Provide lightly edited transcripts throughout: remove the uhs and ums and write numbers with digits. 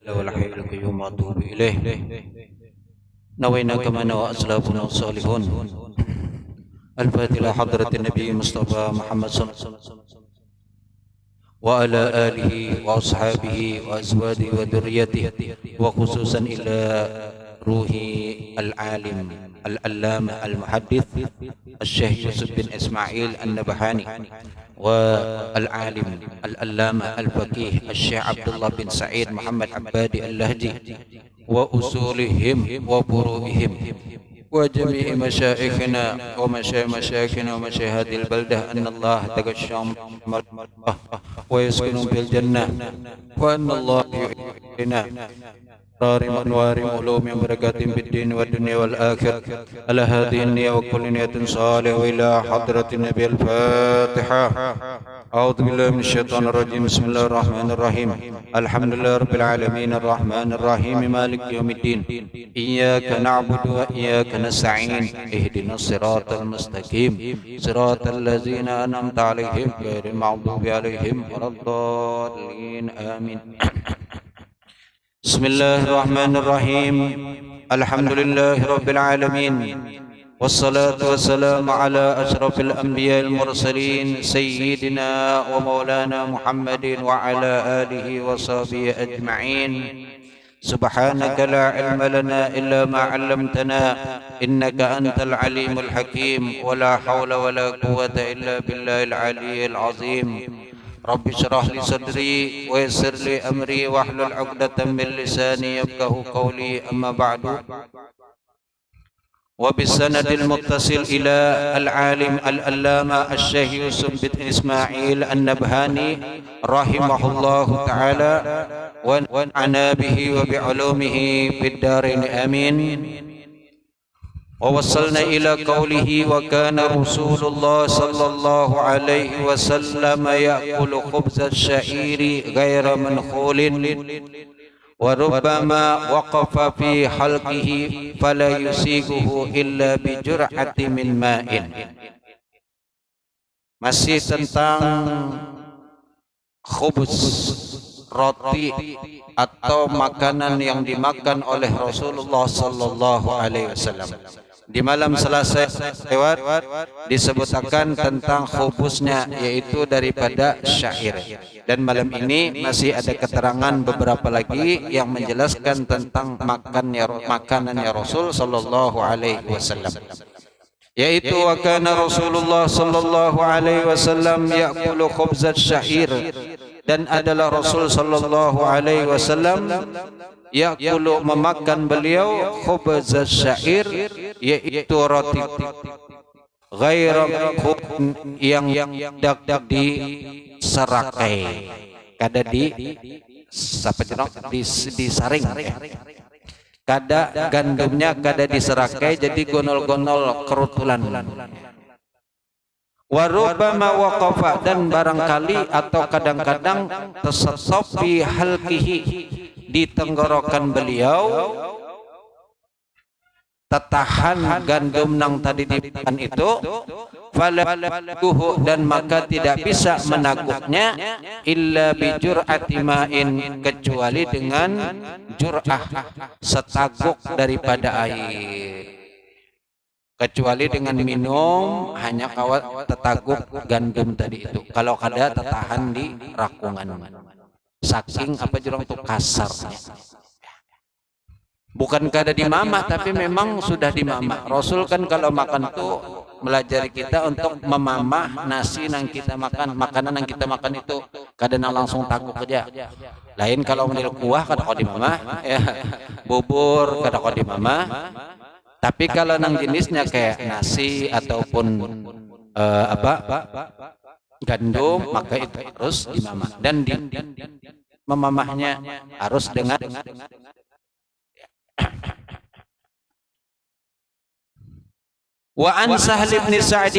والحي القيوم وأتوب إليه. نوينا كما نوى أسلافنا الصالحون. الفاتحة إلى حضرة النبي مصطفى محمد صلى الله عليه وسلم وعلى آله وأصحابه وأزواجه وذريته، وخصوصا إلى روح العالم العلامة المحدث الشيخ يوسف بن إسماعيل النبهاني، والعالم العلامة الفقيه الشيخ عبد الله بن سعيد محمد عبادي اللهجي، وأصولهم وفروعهم، وجميع مشايخنا ومشايخنا ومشايخ هذه البلدة، أن الله تغشاهم ويسكنهم في الجنة، وأن الله يؤمننا رارم أنوار علوم بركات في الدين والدنيا والآخرة. على هذه النية وكل نية صالحة، وإلى حضرة النبي. الفاتحة. أعوذ بالله من الشيطان الرجيم. بسم الله الرحمن الرحيم. الحمد لله رب العالمين الرحمن الرحيم مالك يوم الدين. إياك نعبد وإياك نستعين. اهدنا الصراط المستقيم صراط الذين أنعمت عليهم غير المغضوب عليهم ولا الضالين. آمين. بسم الله الرحمن الرحيم. الحمد لله رب العالمين، والصلاة والسلام على أشرف الأنبياء المرسلين سيدنا ومولانا محمد وعلى آله وصحبه أجمعين. سبحانك لا علم لنا إلا ما علمتنا، إنك أنت العليم الحكيم، ولا حول ولا قوة إلا بالله العلي العظيم. رب اشرح لي صدري ويسر لي أمري واحلل عقدة من لساني يفقهوا قولي. أما بعد، وبالسند المتصل إلى العالم العلامة الشيخ يوسف بن إسماعيل النبهاني رحمه الله تعالى، ونفعنا به وبعلومه في الدارين. آمين. ووصلنا إلى قوله: وكان رسول الله صلى الله عليه وسلم يأكل خبز الشعير غير منخول، وربما وقف في حلقه فلا يسيغه إلا بجرعة من ماء. Masih tentang khubuz, roti atau makanan yang dimakan oleh Rasulullah sallallahu alaihi wasallam. Di malam Selasa lewat disebutkan tentang khubuznya, yaitu daripada syair. Dan malam ini masih ada keterangan beberapa lagi yang menjelaskan tentang makanannya Rasul sallallahu alaihi wasallam, yaitu wa kana Rasulullah sallallahu alaihi wasallam ya'kulu khubzat syair, dan adalah Rasul sallallahu alaihi wasallam ya'kulu memakan beliau khubzat syair, yaitu roti ghaira yang dak di serakai, kada di sapa jenok disaring, kada gandumnya kada diserakai, jadi gonol-gonol kerutulan. Warubama waqafa, dan barangkali atau kadang-kadang tersetop fi halqihi, di tenggorokan beliau, tetahan gandum nang tadi dimakan itu, falakuhu, dan maka tidak bisa menaguknya, illa bijur'ati ma'in, kecuali dengan jur'ah, setaguk daripada air. Kecuali dengan minum hanya kawat tetaguk gandum tadi itu, kalau kada tertahan di rakungan, saking apa jurang itu kasarnya. Bukan kada dimamah, tapi memang sudah dimamah. Rasul kan kalau makan tuh melajari kita untuk memamah nasi yang kita makan, makanan yang kita makan itu kada nang langsung takuk aja. Lain kalau model kuah kada kau dimamah, ya, bubur kada kau dimamah. Tapi kalau nang jenisnya kayak nasi ataupun gandum, maka itu harus dimamah, dan memamahnya harus dengan wa an Sahal bin Sa'd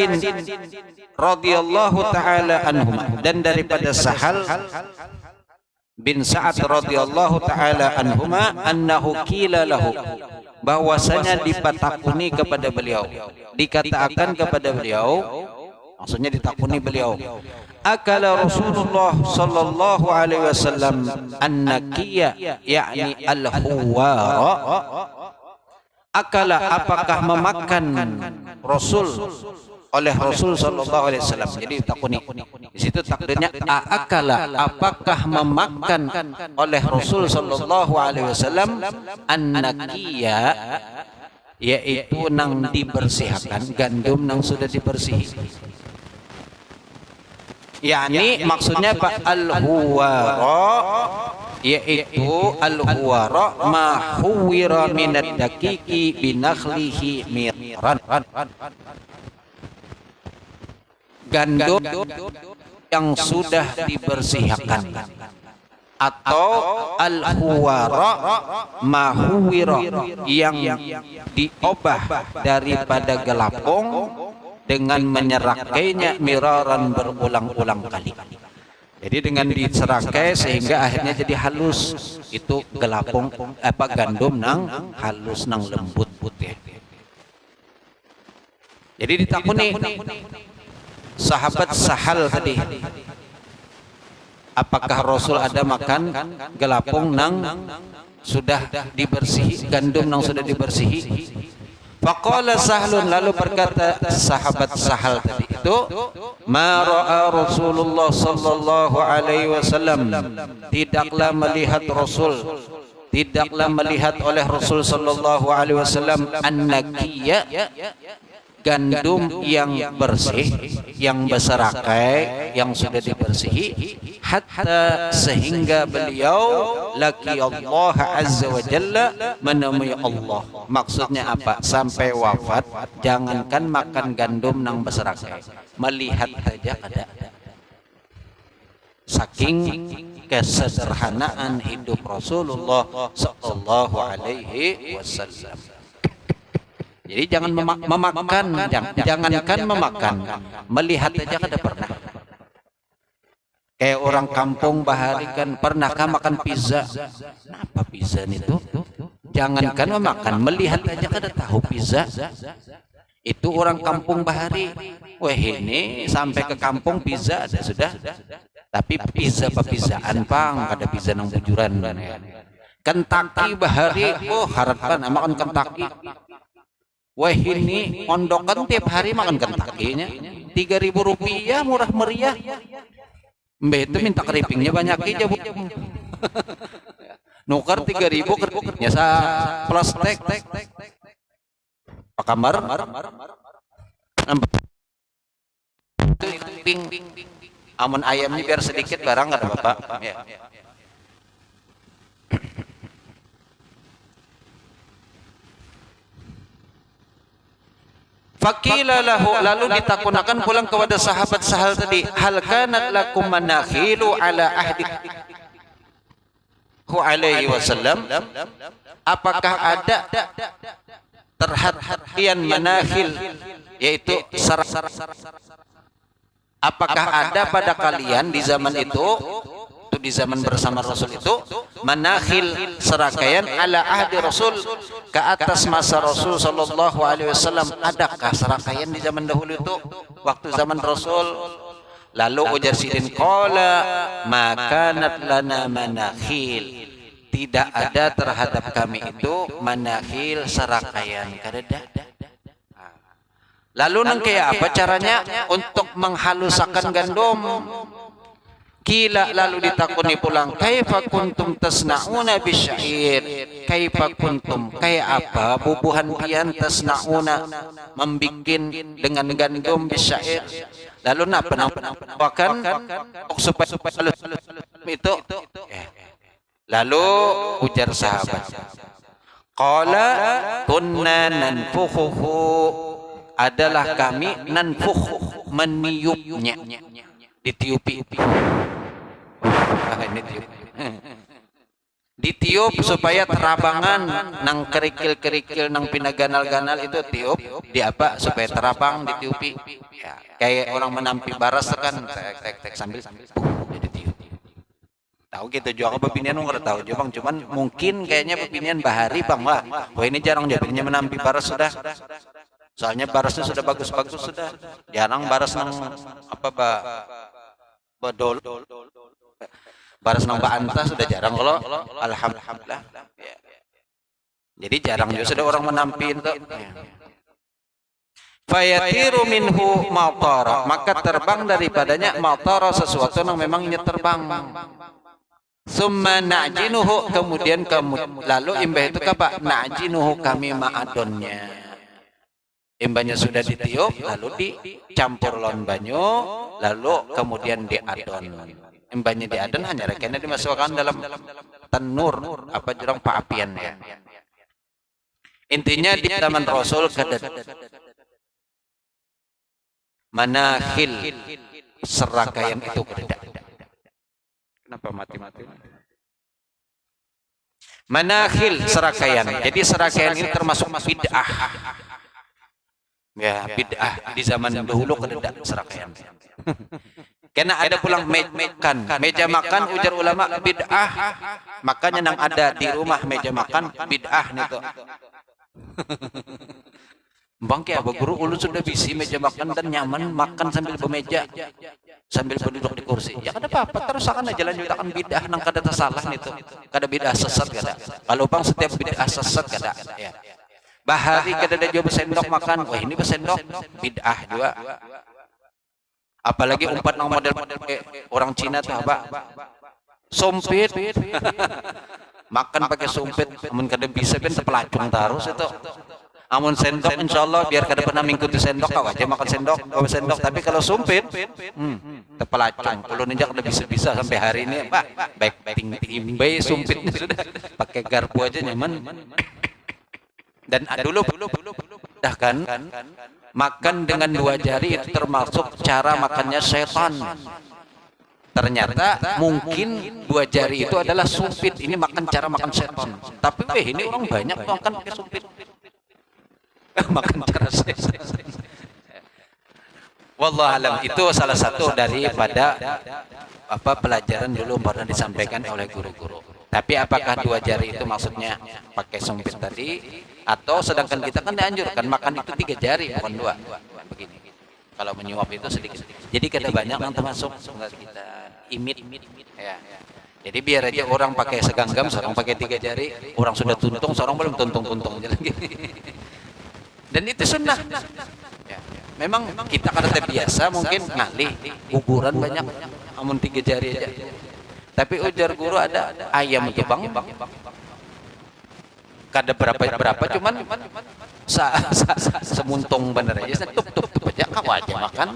radhiyallahu taala anhuma, dan daripada Sahal bin Sa'ad radhiyallahu taala anhuma, annahu qila lahu, bahwasanya dipatakuni kepada beliau, dikatakan kepada beliau, maksudnya ditakuni beliau, akala Rasulullah sallallahu alaihi wasallam an-nakiya yakni al-huwara. Akala apakah memakan Rasul oleh Rasul sallallahu alaihi wasallam. Jadi takuni di situ takdirnya akala apakah memakan oleh Rasul sallallahu alaihi wasallam an-nakiya yaitu nang dibersihkan, gandum nang sudah dibersihi. Yani maksudnya Pak al-huwara yaitu al-huwara ma huwira minad daqiqi binakhlihi miran. Gandum yang sudah dibersihkan, atau al-huwara ma huwira yang diobah daripada gelapung dengan menyerakainya miraran berulang-ulang kali. Jadi dengan diserakai sehingga akhirnya jadi halus. Itu gelapung gandum nang halus nang lembut ya. Jadi ditakuni sahabat Sahal tadi, apakah Rasul ada makan gelapung nang sudah dibersihi, gandum nang sudah dibersihi? Faqala Sahlun, lalu berkata sahabat Sahal tadi itu, ma ra'a Rasulullah sallallahu alaihi wasallam, tidaklah melihat Rasul, tidaklah melihat oleh Rasul sallallahu alaihi wasallam an-nakiya, gandum yang bersih, yang berserakai, yang sudah dibersihi, hatta sehingga beliau laki Allah azza wa jalla, menemui Allah. Maksudnya apa? Sampai wafat jangankan makan gandum nang berserakai, melihat saja kada. Saking kesederhanaan hidup Rasulullah sallallahu alaihi wasallam. Jadi jangan memakan, jangankan memakan, melihat aja kada pernah. Kayak orang kampung bahari kan, pernahkah makan pizza? Apa pizza itu? Jangankan memakan, melihat aja kada tahu pizza. Itu orang kampung bahari. Wah ini sampai ke kampung pizza ada sudah. Tapi pizza pizzaan pang, kada pizza nang bujuran. Kentucky bahari, oh harapkan makan Kentucky. Wah ini ondokan tiap hari makan Kentucky-nya, 3.000 rupiah, murah meriah. Mbak itu minta keripingnya banyak aja bu. Nukar 3.000 keripingnya sa plus tek. Pak kamar. Amun ayamnya biar sedikit barang ada bapak. Ya. Faqila lahu, lalu ditakunakan pulang kepada sahabat Sahal tadi, hal kanat lakum manakhilu ala ahdi alaihi wasallam, apakah ada terhadap manakhil yaitu apakah ada pada kalian di zaman itu di zaman bersama Rasul itu, manakhil serakaian ala ahdi Rasul, ke atas masa Rasul sallallahu alaihi wasallam. Adakah serakaian di zaman dahulu itu waktu zaman Rasul? Lalu ujar sidin, qala makanat lana manakhil, tidak ada terhadap kami itu manakhil serakaian, kada. Lalu nang kayak apa caranya untuk menghalusakan gandum? Kila, lalu ditakuni pulang, kaifa kuntum tasna'una bisyair, kaifa kuntum, kayak apa bubuhan pian tasna'una, membikin dengan gandum bisyair. Lalu nak penampakan supaya itu. Lalu ujar sahabat, qala kunna nanfukhuhu, adalah kami nanfukh, meniupnya, ditiupi. Ditiup supaya terabangan nang kerikil-kerikil nang pinaganal-ganal itu tiup di apa supaya terabang ditiupi ya, kayak orang menampi baras kan tek sambil jadi tiup. Tahu gitu juga pepinian nggak tahu juga bang, cuman mungkin kayaknya pepinian bahari bang lah. Wah ini jarang jadinya menampi baras sudah. Soalnya barasnya sudah bagus-bagus sudah. Jarang baras nang apa Bodol. Baras nang bantah sudah jarang kalau alhamdulillah. Ya. Jadi jarang juga sudah orang menampi itu. Fayatiru minhu matara, maka terbang daripadanya matara, sesuatu yang memangnya terbang. Summa na'jinuhu, kemudian lalu imbah itu apa? Na'jinuhu, kami ma'adonnya. Imbahnya sudah ditiup, lalu dicampur lawan banyu, lalu kemudian diadon. Imbahnya diadon hanya rekennya dimasukkan dalam tanur apa jurang paapian ya. Intinya di zaman Rasul manakhil serakayan itu kededak. Kenapa mati-mati? Manakhil serakayan. Jadi serakayan ini termasuk bid'ah. Ya, bid'ah di zaman dahulu kededak serakayan. Karena ada pulang meja makan ujar ulama bid'ah. Makanya nang ada di rumah meja makan bid'ah nih. Bangke apa guru ulun sudah bisi meja makan dan nyaman makan sambil bermeja sambil berduduk di kursi. Ya kada apa-apa, terus akan aja lanjutkan bid'ah nang kada tersalah itu. Kada bid'ah sesat kada. Kalau bang setiap bid'ah sesat kada. Ya. Bahari kada ada jual sendok makan. Wah ini bersendok bid'ah juga. Apalagi umpat nang model-model orang Cina tuh apa? Sumpit. Makan pakai sumpit, amun kada bisa ben pelacung terus itu. Amun sendok insyaallah biar kada pernah mengikuti sendok kau aja makan sendok, tapi kalau sumpit tepelacung. Ulun injak kada bisa-bisa sampai hari ini, Pak. Baik timbai sumpitnya sudah pakai garpu aja nyaman. Dan dulu dah kan makan dengan dua jari itu termasuk cara makannya setan. Ternyata mungkin dua jari itu adalah sumpit. Ini makan cara makan setan. Tapi ini orang banyak makan pakai sumpit. Makan cara setan. Wallahu alam, itu salah satu daripada pelajaran dulu pernah disampaikan oleh guru-guru. Tapi apakah dua jari itu maksudnya pakai sumpit tadi, atau sedangkan kita kan dianjurkan makan itu 3 jari bukan 2. Begini. Kalau menyuap itu sedikit. Jadi kada banyak yang termasuk kita imit ya. Jadi biar aja orang pakai seganggam, seorang pakai 3 jari, orang sudah tuntung, seorang belum tuntung-tuntung aja lagi. Dan itu sunnah. Ya. Memang kita kada terbiasa mungkin ngalih kuburan banyak amun 3 jari aja. Tapi ujar guru ada ayam itu bang. Kada berapa cuman semuntung bener aja, tup aja kau aja makan.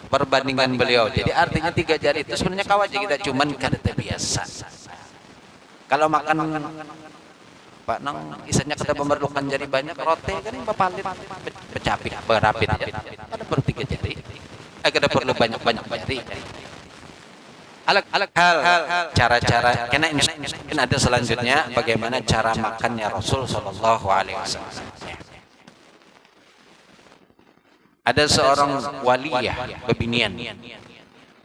Perbandingan beliau. Jadi artinya 3 jari itu sebenarnya kau aja kita cuman kada terbiasa. Kalau makan Pak nang isanya kada memerlukan jari banyak, roti kan bepalit, becapik, berapit aja. Kada perlu 3 jari. Kada perlu banyak jari. Alak hal cara-cara karena ini ada selanjutnya bagaimana cara makannya Rasul sallallahu alaihi wasallam. Ada seorang waliyah,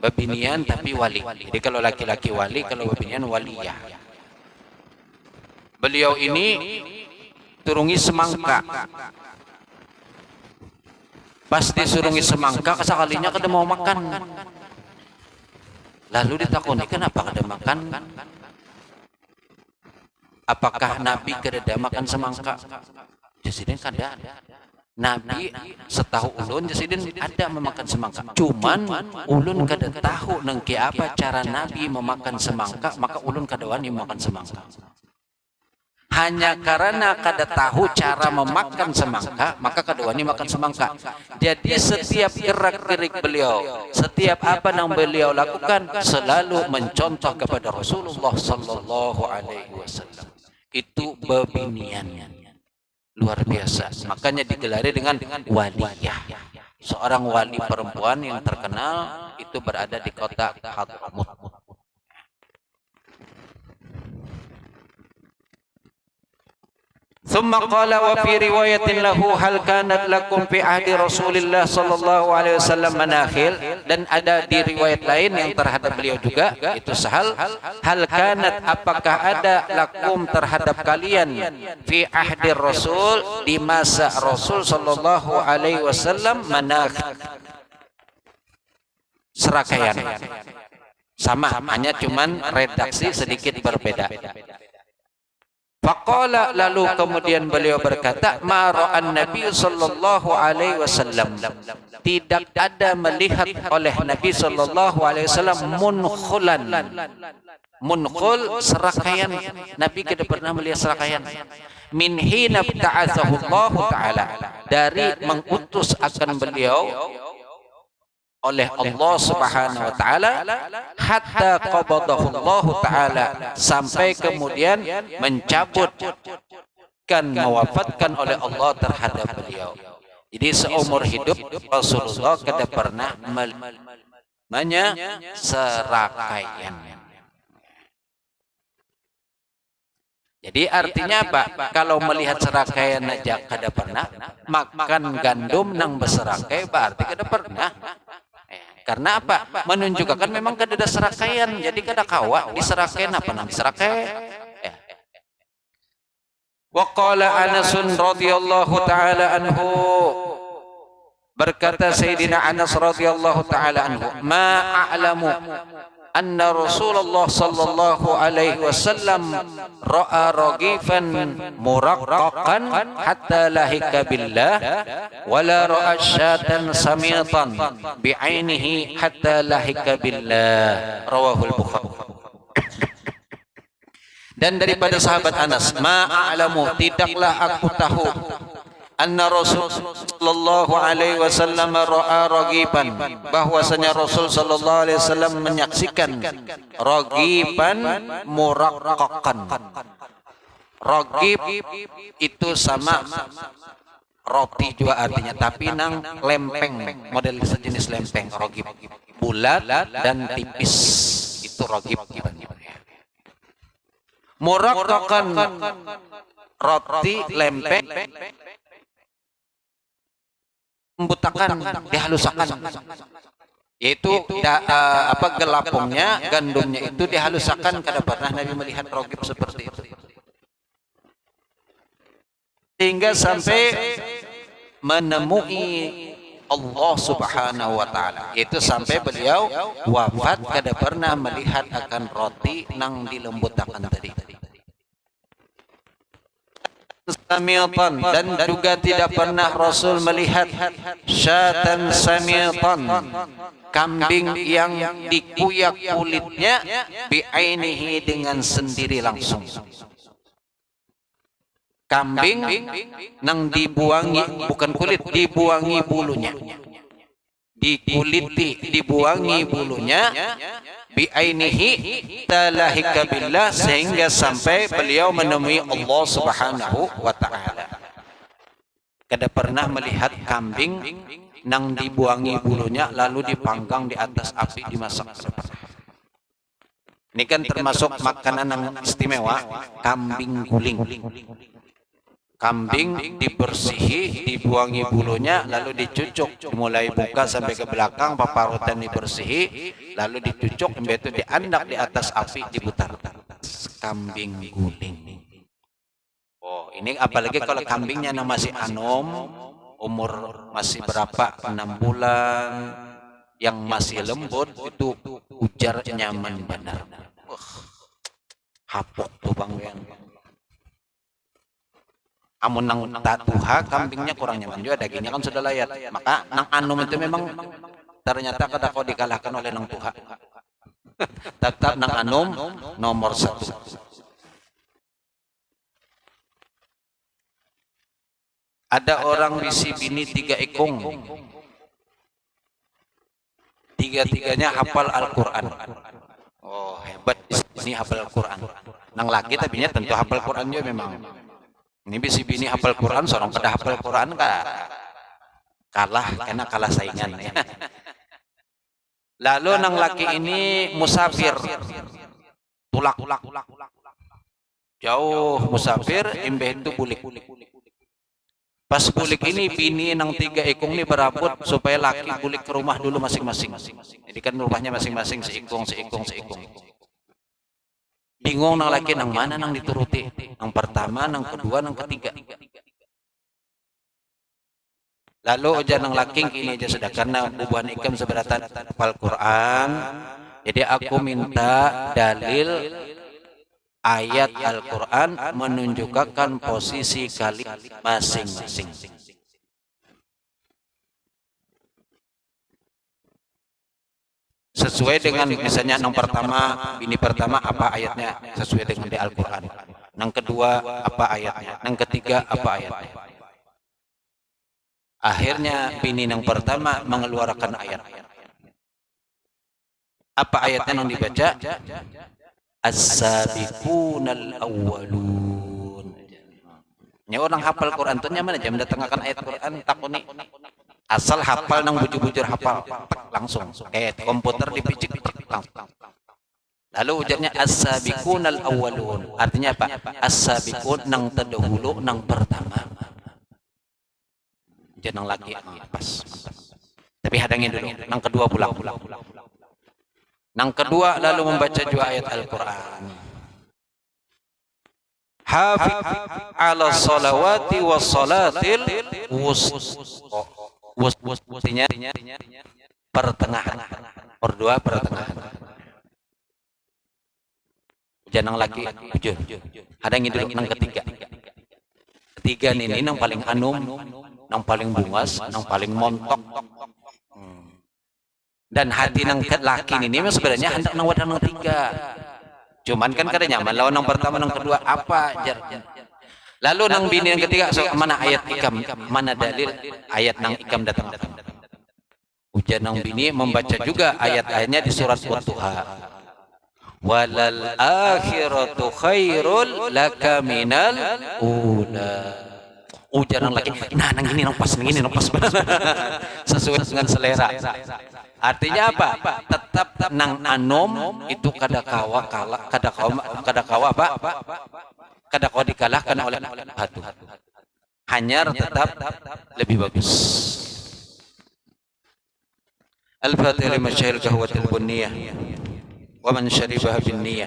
bebinian tapi wali. Jadi kalau laki-laki wali, kalau bebinian waliyah. Beliau ini turungi semangka. Pas disurungi semangka, sekalinya kada mau makan. Lalu ditakoni, kenapa kada makan? Apakah Nabi kada makan semangka? Jasidin kada. Nabi setahu ulun jasidin ada memakan semangka. Cuman ulun kada tahu nengki apa cara Nabi memakan semangka, maka ulun kada wani memakan semangka. Hanya karena kada tahu cara memakan semangka, maka kada wani makan semangka. Jadi setiap gerak-gerik beliau, setiap apa yang beliau lakukan selalu mencontoh kepada Rasulullah sallallahu alaihi wasallam. Itu bebiniannya. Luar biasa. Makanya digelari dengan waliyah. Seorang wali perempuan yang terkenal itu berada di kota Hadramut. ثم قال وفي رواية له هل كانت لكم في عهد رسول الله صلى الله عليه وسلم مناخل, dan ada di riwayat lain yang terhadap beliau juga itu Sahal, hal kanat apakah ada lakum terhadap kalian fi ahdi Rasul di masa Rasul sallallahu alaihi wasallam manakhil, serakayan. Sama, hanya cuman redaksi sedikit berbeda. Faqala, lalu kemudian beliau berkata, ma ra'an Nabi sallallahu alaihi wasallam, tidak ada melihat oleh Nabi sallallahu alaihi wasallam munkhulan. Munkhul serakayan, Nabi tidak pernah melihat serakayan. Min hina ta'azahu Allah taala, dari mengutus akan beliau oleh Allah Subhanahu wa taala, hatta qabadahu Allah taala, sampai kemudian mewafatkan oleh Allah terhadap beliau. Jadi seumur hidup Rasulullah tidak pernah serakayan. Jadi artinya apa? Kalau melihat serakayan aja kada pernah, makan gandum nang berserakai berarti kada pernah. Karena apa? Menunjukkan memang kada ada serakayan. Jadi kada kawa diserakain apa nang diserakai. Wa qala Anas radhiyallahu taala anhu, berkata Sayyidina Anas radhiyallahu taala anhu, ma a'lamu anna Rasulullah sallallahu alaihi wasallam ra'a ragifan muraqqaqan hatta lahika billah wala ra'a syatan samitan bi'ainihi hatta lahika billah, rawahul Bukhari. Dan daripada sahabat Anas, ma'alamu, tidaklah aku tahu, anna Rasulullah alaihi wasallam ra'a ragiban, bahwasanya Rasul sallallahu alaihi wasallam menyaksikan ragiban muraqqaqan. Ragib itu sama roti juga artinya, tapi nang lempeng, model sejenis lempeng. Ragib bulat dan tipis, itu ragib. Muraqqaqan roti lempeng membutakan, dihalusakan, yaitu gelapungnya, gandumnya itu dihalusakan. Kada pernah Nabi melihat ragib seperti itu, sehingga sampai menemui Allah Subhanahu wa taala, yaitu sampai beliau wafat kada pernah melihat akan roti nang dilembutakan tadi. Samitan, dan juga tidak pernah Rasul melihat syatan samitan, kambing yang dikuyak kulitnya, bi'ainihi, dengan sendiri langsung. Kambing nang dibuangi, bukan kulit, dibuangi bulunya, dikuliti, dibuangi bulunya, bi'ainihi talahika billah, sehingga sampai beliau menemui Allah Subhanahu wa ta'ala. Kada pernah melihat kambing nang dibuangi bulunya lalu dipanggang di atas api dimasak. Ini kan termasuk makanan yang istimewa, kambing guling. Kambing dibersihi, dibuangi bulunya, lalu dicucuk, mulai buka sampai ke belakang, paparutan dibersihi, lalu dicucuk, itu diandak di atas api, diputar. Kambing guling. Oh, ini apalagi kalau kambingnya masih anom, umur masih berapa, 6 bulan, yang masih lembut, itu ujar nyaman benar. Hapok tuh bang yang. Amun nang tatuha, kambingnya kurang nyaman juga, dagingnya kan sudah layat. Maka nang anum itu memang ternyata kada kau dikalahkan oleh nang tuha. Tetap nang anum nomor 1. Ada orang bisi bini 3 ekong, 3-3-nya hafal Al-Quran. Oh hebat, ini hafal Al-Quran. Nang laki tapinya tentu hafal Quran juga memang. Ini bisi bini hafal Quran, seorang pada hafal Quran kalah, karena kalah saingan. Lalu nang laki ini musafir, tulak jauh musafir, imbeh itu bulik. Pas bulik ini bini nang 3 ekong ini berabut supaya laki bulik ke rumah dulu masing-masing. Jadi kan rumahnya masing-masing, seekong. Bingung nang laki nang mana nang dituruti, nang pertama, nang kedua, nang ketiga. Lalu ujar nang laki ini aja sudah, karena bubuhan ikam seberatan hafal Quran, Jadi aku minta dalil ayat Al-Quran menunjukkan posisi kalian masing-masing. Sesuai dengan misalnya yang pertama, bini pertama apa ayatnya sesuai dengan di Al-Quran. Yang kedua apa ayatnya. Yang ketiga apa ayatnya. Akhirnya bini yang pertama mengeluarkan ayat. Apa ayatnya yang dibaca? As-sabiqunal awwalun. Ini orang hafal Quran tuh nyaman aja mendatangkan ayat Quran takuni. Asal hafal nang bujur-bujur hafal langsung kayak komputer dipicik-picik langsung. Lalu ujarnya as-sabiqunal awwalun. Artinya apa? As-sabiqun nang terdahulu nang pertama. Jangan lagi pas. Tapi hadangin dulu. Nang kedua pulang. Nang kedua lalu membaca juga ayat Al-Quran. Hafiz ala salawati was salatil wustinya pertengahan. Berdua pertengahan. Jangan lagi jujur. Hadangin dulu nang ketiga. Ketiga ini nang paling anum, nang paling bungas, nang paling montok. Dan hati nang laki ini sebenarnya hendak nang wadah nang tiga. Cuman kan kada nyaman lawan nang pertama nang kedua apa jar. Lalu nang bini yang ketiga so, mana ayat ikam, mana dalil ayat nang ikam datang. Ujar nang bini membaca juga ayat-ayatnya di surat Wadduha. Walal akhiratu khairul laka minal ula. Ujar nang laki, nah nang ini nang pas sesuai dengan selera. Artinya apa? Tetap nang anom itu kadakawa apa? Kadakawa dikalahkan oleh batu. Hanyar tetap lebih bagus. Al-Fatihah lima syair kahwatil bunniyah wa man syaribaha bin niyah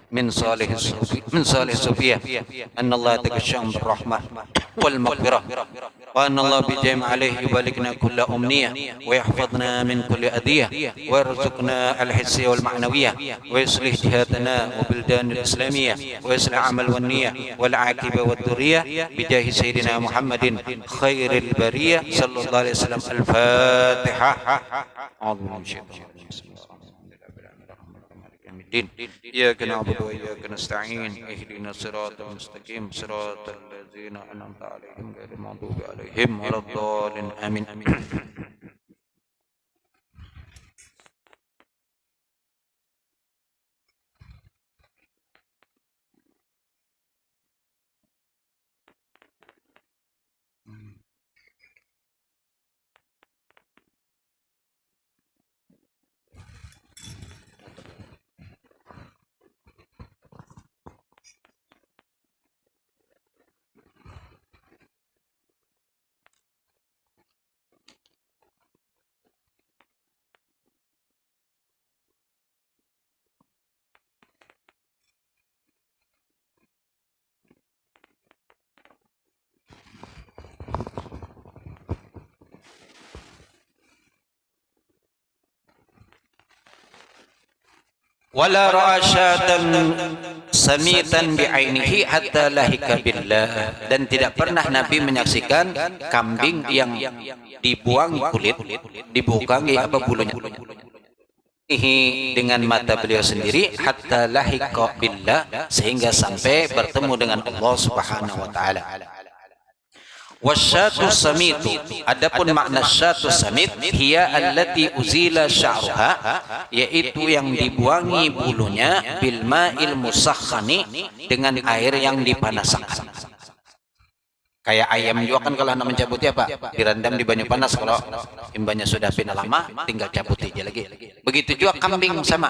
min salih sufiyah anna Allah takasham birrahmah wal maghfirah wa anna Allah bijam alaihi yubalikna kulla umniyah wa yahfadna min kulli adiyah wa yarzuqna al-hissiyah wal ma'nawiyah wa yuslih jihadana wa bildan al-islamiyah wa yuslih amal wan niyah wal aqibah wad duriyah bijahi sayyidina Muhammadin khairil bariyah sallallahu alaihi wasallam. Al-Fatihah. إياك نعبد وإياك نستعين اهدنا الصراط المستقيم صراط الذين أنعمت عليهم غير المغضوب عليهم ولا الضالين آمين. Wala ra'a syatan samitan bi'ainihi hatta lahika billah. Dan tidak pernah Nabi menyaksikan kambing yang dibuangi kulit, dibukangi apa bulunya dengan mata beliau sendiri hatta lahika billah, sehingga sampai bertemu dengan Allah Subhanahu wa taala. Wasyatu samitu, adapun makna syatu samit hiya allati uzila sya'ruha, yaitu yang dibuangi bulunya bil ma'il musakhkhani, dengan air yang dipanaskan. Kayak ayam juga kan kalau nak mencabutnya apa? Direndam di banyu panas, kalau imbanya sudah pina lama tinggal cabut aja lagi. Begitu juga kambing sama.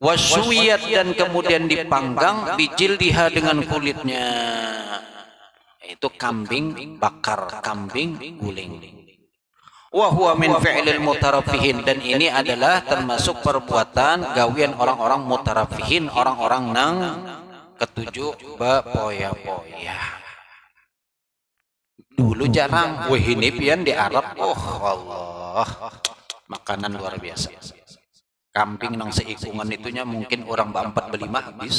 Wasyuwiyat, dan kemudian dipanggang bijildiha, dengan kulitnya. Itu kambing bakar, kambing guling. Wa huwa min fi'lil mutaraffihin, dan ini adalah termasuk perbuatan gawian orang-orang mutaraffihin, orang-orang nang ketujuh bepoya-poya. Dulu jarang, wahini pian di Arab, oh Allah, makanan luar biasa. Kambing nang seikungan itunya mungkin orang berempat berlima habis.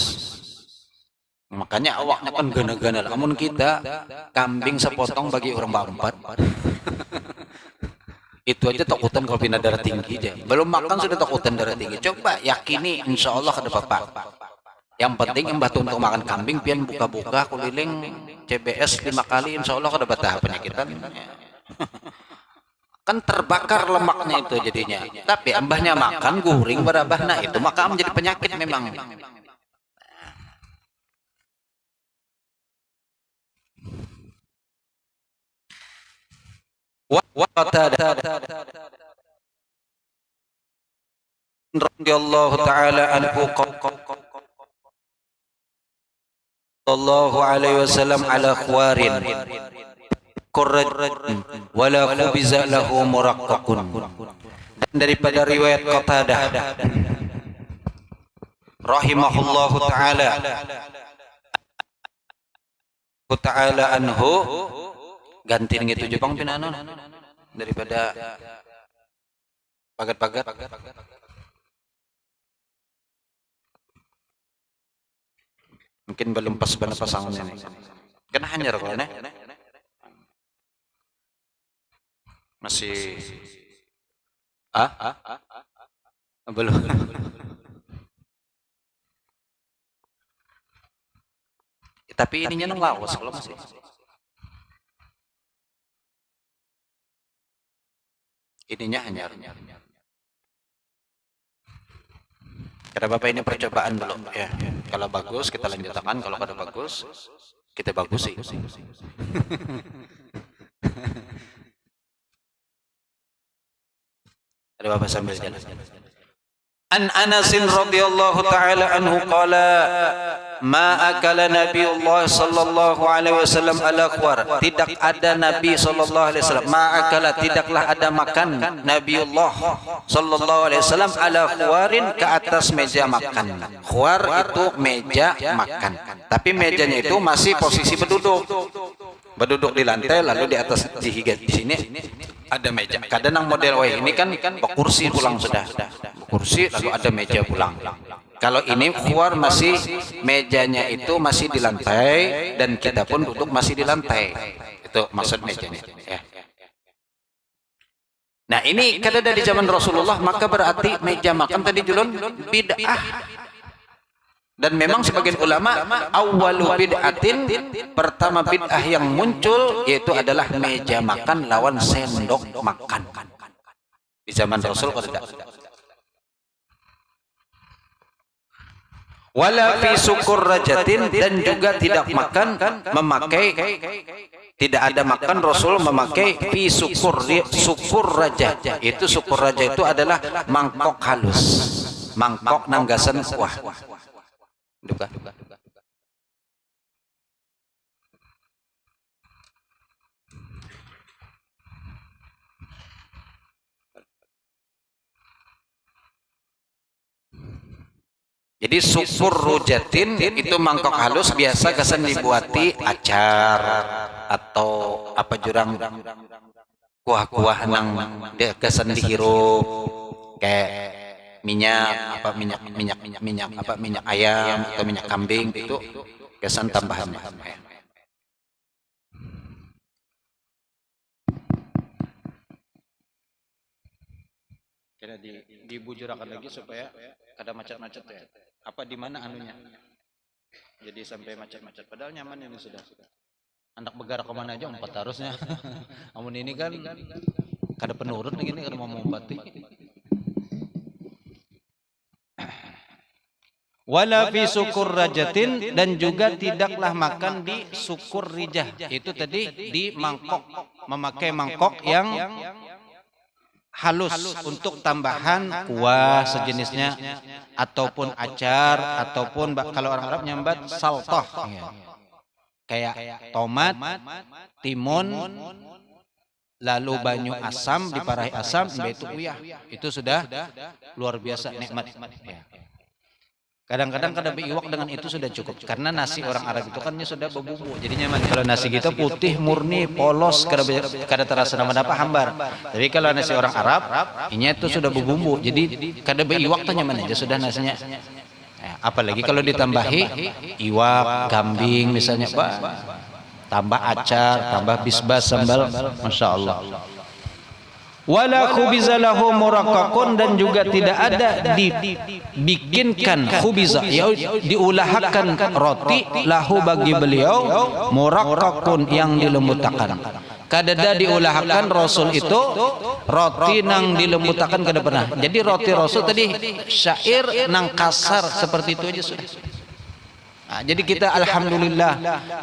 Makanya awaknya kan gana-gana. Namun kita kambing sepotong bagi orang berempat. Itu aja takutan kalau pindah darah tinggi aja. Belum makan sudah takutan darah tinggi. Coba yakini insya Allah ada bapak. Yang penting yang batu untuk makan kambing pian buka-buka keliling CBS 5 kali insya Allah ada batah penyakitan. Kan terbakar lemaknya itu jadinya. Tapi ambahnya makan guring berabah, nah itu maka menjadi penyakit memang. Radhiyallahu ta'ala anhu sallallahu alaihi wasallam ala khwarin qurrat wala khubiza lahu muraqqaqun. Dan daripada riwayat Qatadah rahimahullahu ta'ala anhu ganti gitu Jepang pinanon daripada pagat-pagat mungkin belum pas benar pasangannya nih kan hanyar kalau nih masih belum tapi ininya nang lawas kalau masih ininya hanyar. Kata Bapak ini percobaan dulu ya. Kalau bagus kita lanjutkan, kalau kada bagus kita bagus sih. Ada Bapak sambil jalan. An Anas radhiyallahu taala anhu qala ma akala Nabiullah sallallahu alaihi wasallam ala khwar. Tidak ada Nabi sallallahu alaihi wasallam ma akala, tidaklah ada makan Nabiullah sallallahu alaihi wasallam ala khwarin, ke atas meja makan. Khwar itu meja makan, tapi mejanya itu masih posisi berduduk di lantai, lalu di atas dihigat di sini ada meja. Kadang model ini kan kursi pulang sudah kursi lalu ada meja pulang. Kalau ini khwar masih mejanya itu masih di lantai dan kita pun duduk masih di lantai. Itu maksud mejanya ya. Nah ini kada dari zaman Rasulullah, maka berarti meja makan tadi julun bid'ah. Dan memang sebagian ulama awwalu bid'atin, pertama bid'ah yang muncul yaitu adalah meja makan lawan sendok makan. Di zaman Rasul kada. Wala fi sukur rajatin, dan juga tidak makan memakai, tidak ada makan Rasul memakai fi sukur raja. Itu sukur raja itu adalah mangkok halus, mangkok nanggasan kuah. Duka. Jadi sukur rujatin itu mangkok halus, biasa kesan dibuati acar atau apa jurang kuah-kuah nang dia kesan dihirup kayak minyak ayam atau minyak kambing, itu kesan tambahan. Kira dibujurakan lagi supaya kada macet-macet ya. Apa di mana anunya? Jadi sampai macet-macet. Padahal nyaman ini sudah. Anak begara kemana aja empat harusnya. Namun ini kan kada penurut begini, kada mau mengobati. Wala fi sukur rajatin, dan juga tidaklah makan di sukur rijah. Itu tadi di mangkok, memakai mangkok yang halus untuk tambahan kuah sejenisnya ataupun acar ataupun kalau orang Arab nyambat saltoh ya. Kayak tomat, timun, lalu banyu asam, diparahi asam, itu uyah. Itu sudah luar biasa nikmat ya. Kadang-kadang kada iwak dengan itu sudah cukup, karena nasi orang Arab itu kan sudah berbumbu, jadi nyaman. Kalau nasi kita putih murni polos, kada terasa apa hambar. Tapi kalau nasi orang Arab ini itu sudah berbumbu, jadi kada iwak tuh nyaman aja sudah nasinya. Apalagi kalau ditambahi iwak, kambing misalnya, Pak, tambah acar, tambah bisbas, sambal, masya Allah. Wala khubiza lahu muraqqaqun, dan juga tidak ada dibikinkan khubiza, diulahkan roti lahu bagi beliau muraqqaqun yang dilembutakan. Kadada diulahkan Rasul itu roti nang dilembutakan kada pernah. Jadi roti Rasul tadi syair nang kasar seperti itu aja sudah. Nah, jadi kita alhamdulillah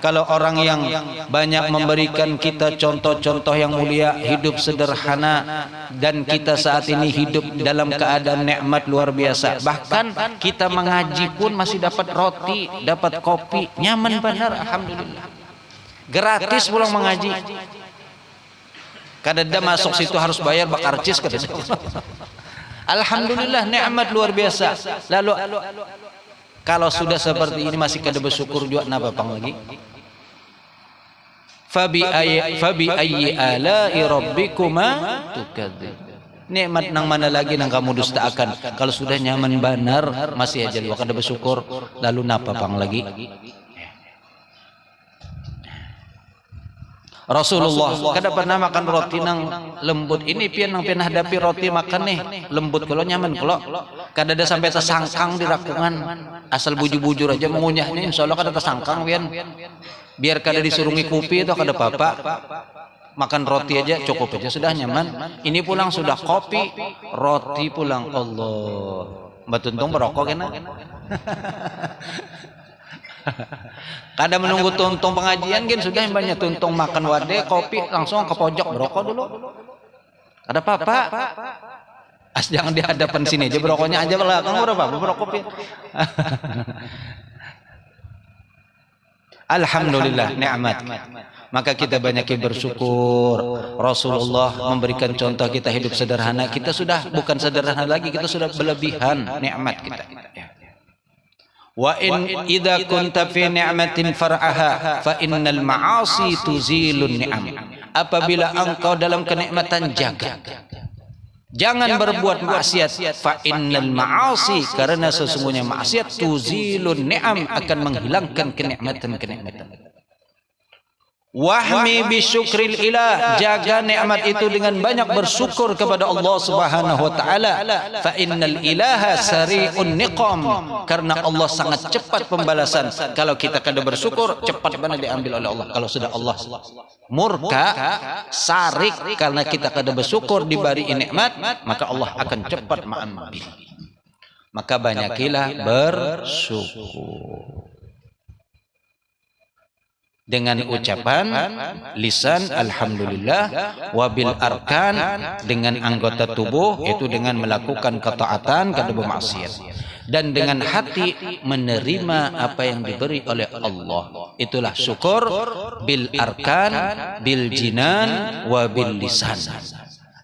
kalau orang yang banyak memberikan kita contoh-contoh yang mulia, hidup sederhana, dan kita saat ini hidup dalam keadaan nikmat luar biasa. Bahkan kita mengaji pun masih dapat roti, dapat kopi, nyaman benar alhamdulillah. Gratis pulang mengaji. Kadada masuk situ harus bayar bakarcis kadada. Alhamdulillah nikmat luar biasa. Lalu kalau sudah seperti ini masih kada bersyukur juga napa pang lagi? Fabi ayyi ala'i rabbikuma tukadzib. Nikmat nang mana lagi nang kamu dustakan? Kalau sudah nyaman benar masih aja lu kada bersyukur, lalu napa pang lagi? Rasulullah kada pernah makan roti nang lembut. Ini pian nang pernah hadapi roti makan nih lembut kalau nyaman kalau kada ada sampai tersangkang di rakungan, asal bujur-bujur aja mengunyahnya insyaallah kada tersangkang pian. Biar kada disuruh ngikupi itu kada apa-apa, makan roti aja cukup aja sudah nyaman. Ini pulang sudah kopi, roti pulang, Allah Mbak Tuntung berokok kena. Kada menunggu tuntung pengajian kan sudah banyak tuntung makan wade kopi langsung ke pojok berokok dulu. Ada apa-apa? As jangan di hadapan sini aja berokoknya aja belakang berapa berokok. Alhamdulillah nikmat. Maka kita banyak bersyukur. Rasulullah memberikan contoh kita hidup sederhana. Kita sudah bukan sederhana lagi, kita sudah berlebihan nikmat kita. Wa in idza kunta fi ni'matin far'aha fa innal ma'asi tuzilun ni'am. Apabila engkau dalam kenikmatan jaga, jangan berbuat maksiat. Fa innal ma'asi, karena sesungguhnya maksiat tuzilun ni'am, akan menghilangkan kenikmatan-kenikmatan. Wahmi bisyukril ilah, jaga nikmat itu dengan banyak bersyukur kepada Allah Subhanahu wa taala. Fa innal ilaha sari'un niqam, karena Allah sangat cepat pembalasan. Kalau kita kada bersyukur, cepat benar diambil oleh Allah. Kalau sudah Allah murka, sarik karena kita kada bersyukur diberi nikmat, maka Allah akan cepat mengambil. Maka banyakilah bersyukur dengan ucapan lisan alhamdulillah, wabil arkan dengan anggota tubuh itu dengan melakukan ketaatan kada bermaksiat, dan dengan hati menerima apa yang diberi oleh Allah. Itulah syukur bil arkan, bil jinan, wabil lisan.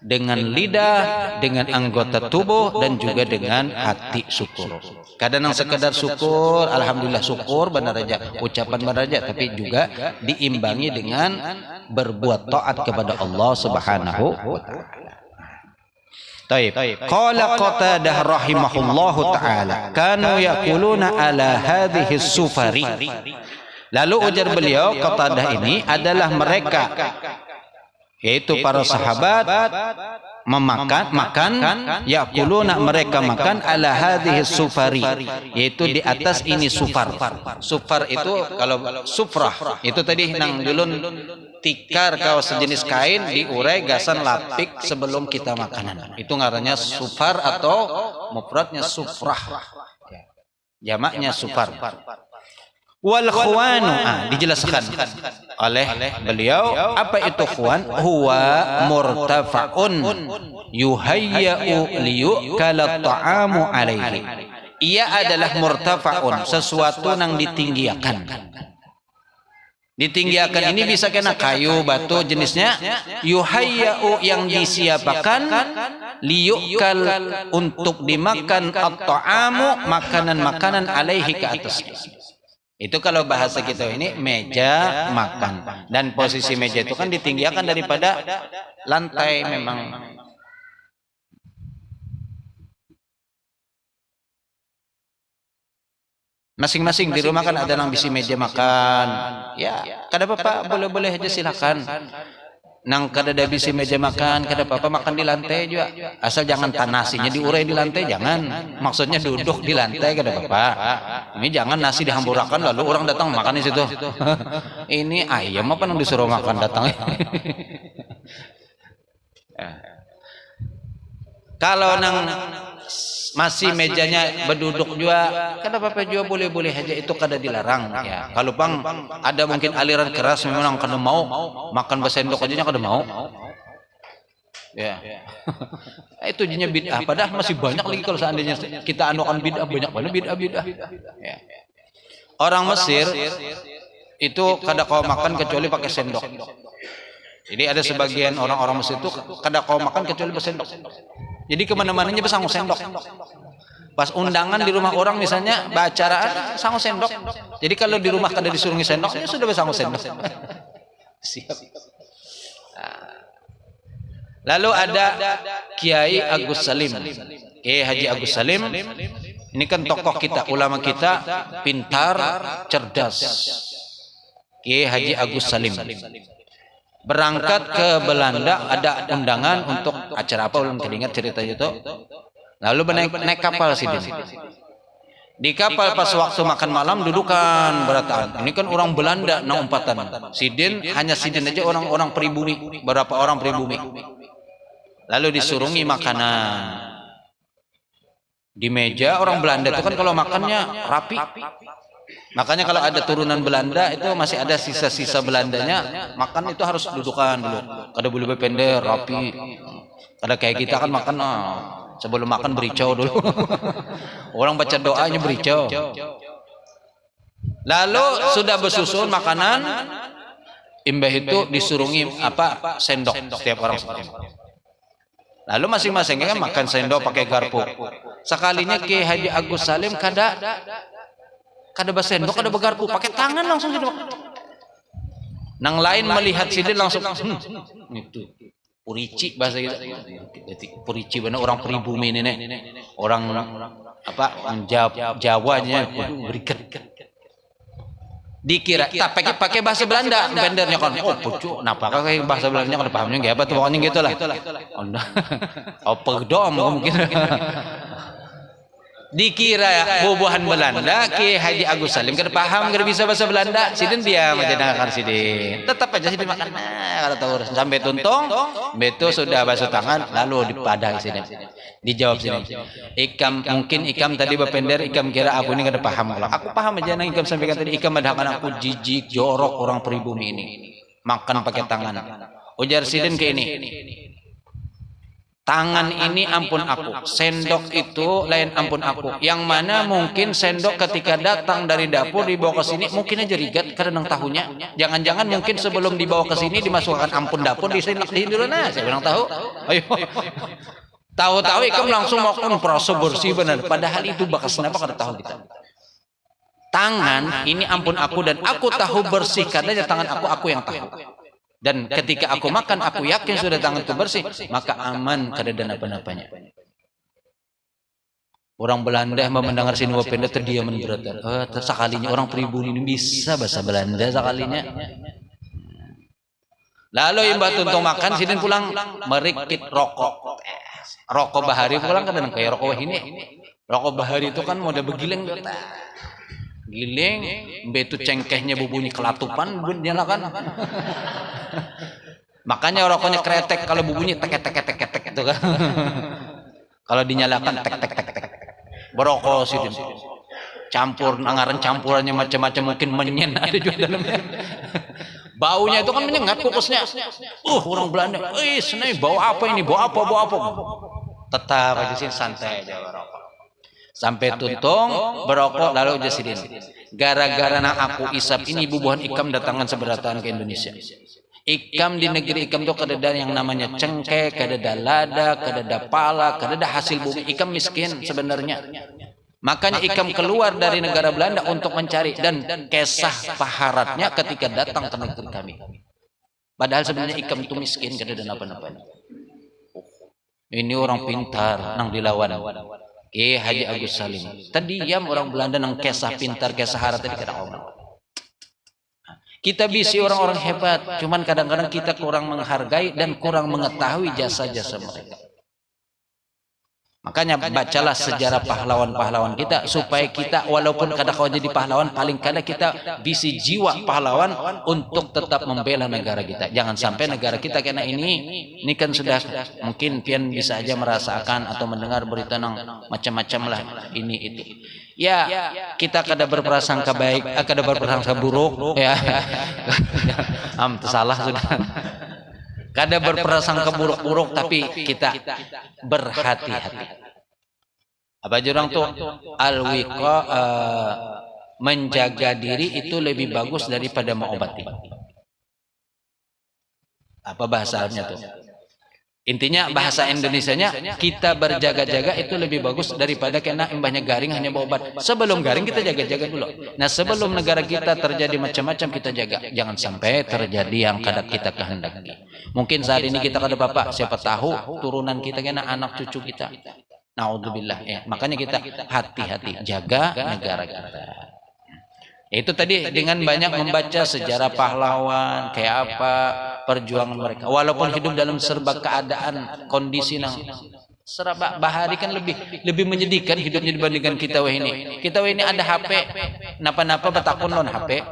Dengan lidah, dengan anggota tubuh, dan juga dengan hati syukur. Kadang sekedar syukur, alhamdulillah syukur benar aja, ucapan benar aja, tapi juga diimbangi dengan berbuat taat kepada Allah Subhanahu wa taala. Taib. Qala Qatadah rahimahullahu taala, kanu yaquluna ala hadhihi sufari. Lalu ujar beliau, Qatadah ini adalah mereka, yaitu para sahabat, makan yaquluna, mereka makan ala hadhihi sufari, yaitu di atas ini sufar. Sufar itu kalau sufrah itu tadi nang dulun tikar kau sejenis kain diurai gasan lapik sebelum kita makanan. Itu ngarannya sufar atau mufradnya sufrah. Jamaknya sufar. Wal khuwanu, dijelaskan oleh beliau apa itu khuwan. Huwa murtafa'un yuhayya'u liyukala ta'amu alaihi. Ia adalah murtafa'un, sesuatu yang ditinggikan. Ditinggiakan ini bisa kena kayu, batu jenisnya. Yuhayya'u yang disiapkan, liyukal untuk dimakan, at-ta'amu makanan-makanan alaihi ke atasnya. Itu kalau bahasa kita ini meja makan. Dan posisi meja itu kan ditinggiakan daripada lantai memang. Masing-masing di rumah kan ada nang bisi meja makan. Ya, kada apa-apa, boleh-boleh aja silakan. Nang kada ada bisi meja makan, kada apa-apa makan di lantai juga. Asal jangan nasinya diurai di lantai, jangan. Maksudnya duduk di lantai kada apa-apa. Ini jangan nasi dihamburakan lalu orang datang makan di situ. Ini ayam apa nang disuruh makan datang. Kalau nang masih mejanya berduduk juga, kada apa-apa juga, boleh-boleh aja, itu kada dilarang ya. Kalau bang ada mungkin aliran keras memang kada mau makan bersendok aja kada mau. Ya. Itu jenisnya bid'ah, padahal masih banyak lagi kalau seandainya kita anukan bid'ah, banyak banget bid'ah. Ya. Orang Mesir itu kada kau makan kecuali pakai sendok. Jadi ada sebagian orang-orang Mesir itu kada kau makan kecuali bersendok. Jadi kemana-mananya bersanggup sendok. Pas undangan di rumah orang misalnya bacaan sanggup sendok. Jadi kalau di rumah kada disuruh sendok, ya sudah bersanggup sendok. Siap. Lalu ada Kiai Agus Salim. Kiai Haji Agus Salim. Ini kan tokoh kita, ulama kita, pintar, cerdas. Kiai Haji Agus Salim. Berangkat ke Belanda, ada undangan untuk acara apa, belum teringat ceritanya itu. Lalu naik kapal Sidin. Di kapal pas waktu makan malam dudukan berataan. Ini kan orang Belanda nang umpatan. Sidin hanya Sidin aja orang-orang pribumi, berapa orang pribumi. Lalu disurungi makanan. Di meja orang Belanda itu kan kalau makannya rapi. Makanya kalau ada turunan Belanda itu masih ada sisa-sisa Belandanya, makan itu harus dudukan dulu. Kada boleh berpender, rapi. Kada kayak kita kan makan sebelum makan bericau dulu. Orang baca doanya bericau. Lalu sudah bersusun makanan, imbah itu disurungi sendok setiap orang sendok. Lalu masing-masing kan makan sendok pakai garpu. Sekalinya Kiai Haji Agus Salim kada bersendok, kada begarpu, pakai tangan langsung gitu. Nang lain melihat Sidin langsung itu purici bahasa kita. Purici benar orang pribumi ini, orang Jawanya berikan. Dikira tak pakai bahasa Belanda, bendernya kan pucuk, napa pakai bahasa Belanda kada pahamnya kayak apa tuh, pokoknya gitulah. Pegdom mungkin. Dikira bubuhan Belanda, Kiai Haji Agus Salim kada paham, kada bisa bahasa Belanda. Sidin diam aja dengarkan Sidin. Tetap aja Sidin makan. Kalau tahu sampai tuntung, betul sudah basuh tangan, lalu dipadai Sidin. Dijawab Sidin. Mungkin ikam tadi berpender, ikam kira aku ini kada paham. Kalau aku paham aja nang ikam sampaikan tadi, ikam madhakan aku jijik, jorok orang pribumi ini. Makan pakai tangan. Ujar Sidin ke ini. Tangan ini ampun aku, sendok itu lain ampun aku. Yang mana mungkin sendok ketika datang dari dapur dibawa ke sini mungkin aja rigat karena tahunya. Jangan-jangan mungkin sebelum dibawa ke sini dimasukkan ampun dapur di dulu nah, saya bilang tahu. Ayo. Tahu-tahu ikam langsung mau proses bersih benar. Padahal itu bakas kenapa kada tahu kita. Tangan ini ampun aku dan aku tahu bersih karena tangan aku yang tahu. Dan ketika aku makan, aku yakin sudah tanganku bersih, maka aman kada ada apa-apanya. Orang Belanda mendengar sinua penda terdiam berada. Sekalinya orang pribumi ini bisa bahasa Belanda sekalinya. Lalu imbah tuntung makan, Sidin pulang merikit rokok. Rokok bahari pulang kadang kayak rokok ini. Rokok bahari itu kan model begileng. Giling, betu cengkehnya bunyi kelatupan, nyalakan. Makanya rokoknya kretek, kalau bunyi tek itu kan. Kalau dinyalakan tek. Berokok Sidin. Campur anggaran campurannya macam-macam, mungkin menyen ada juga dalamnya. Baunya itu kan menyengat kukusnya. Orang Belanda, senai bau apa ini? Bau apa? Tetap aja sih santai aja rokok. Sampai tuntung berokok lalu jasidin. Gara-gara nak aku isap ini bubuhan ikam datangan seberatan ke Indonesia. Ikam di negeri ikam itu kadada yang namanya cengkeh, kadada lada, kadada pala, kadada hasil bumi. Ikam miskin sebenarnya. Makanya ikam keluar dari negara Belanda untuk mencari, dan kisah paharatnya ketika datang ke negeri kami. Padahal sebenarnya ikam itu miskin kadada napa-napa. Ini orang pintar nang dilawan. Haji Agus Salim. Tadi diam orang Belanda nang kisah pintar, kisah harat tadi kada ngomong. Kita bisi orang-orang hebat, cuman kadang-kadang kita kurang menghargai dan kurang mengetahui jasa-jasa mereka. Makanya bacalah sejarah pahlawan-pahlawan kita supaya kita walaupun kada kau jadi pahlawan, paling kada kita bisi jiwa pahlawan untuk tetap membela negara kita. Jangan sampai negara kita kena ini kan sudah mungkin pian bisa aja merasakan atau mendengar berita nang macam-macam lah ini itu. Ya, kita kada berprasangka baik, kada berprasangka buruk ya. Salah sudah. Kada berprasangka buruk-buruk, tapi kita berhati-hati. Apa jurang tuh? Al-wiqa, menjaga diri itu lebih bagus daripada mengobati. Apa bahasanya tuh? Intinya bahasa Indonesianya, kita berjaga-jaga itu lebih bagus daripada kena imbahnya garing hanya berobat. Sebelum garing kita jaga-jaga dulu. Nah, sebelum negara kita terjadi macam-macam kita jaga. Jangan sampai terjadi yang kada kita kehendaki. Mungkin saat ini kita kada bapak, siapa tahu turunan kita kena anak cucu kita. Naudzubillah ya. Makanya kita hati-hati jaga negara kita. Itu tadi dengan banyak membaca sejarah pahlawan, kayak apa perjuangan mereka. Walaupun hidup dalam serba keadaan, kondisi nang serba bahari kan lebih menyedihkan hidupnya dibandingkan kita weh ini. Kita weh ini ada HP, napa-napa betakun lon HP,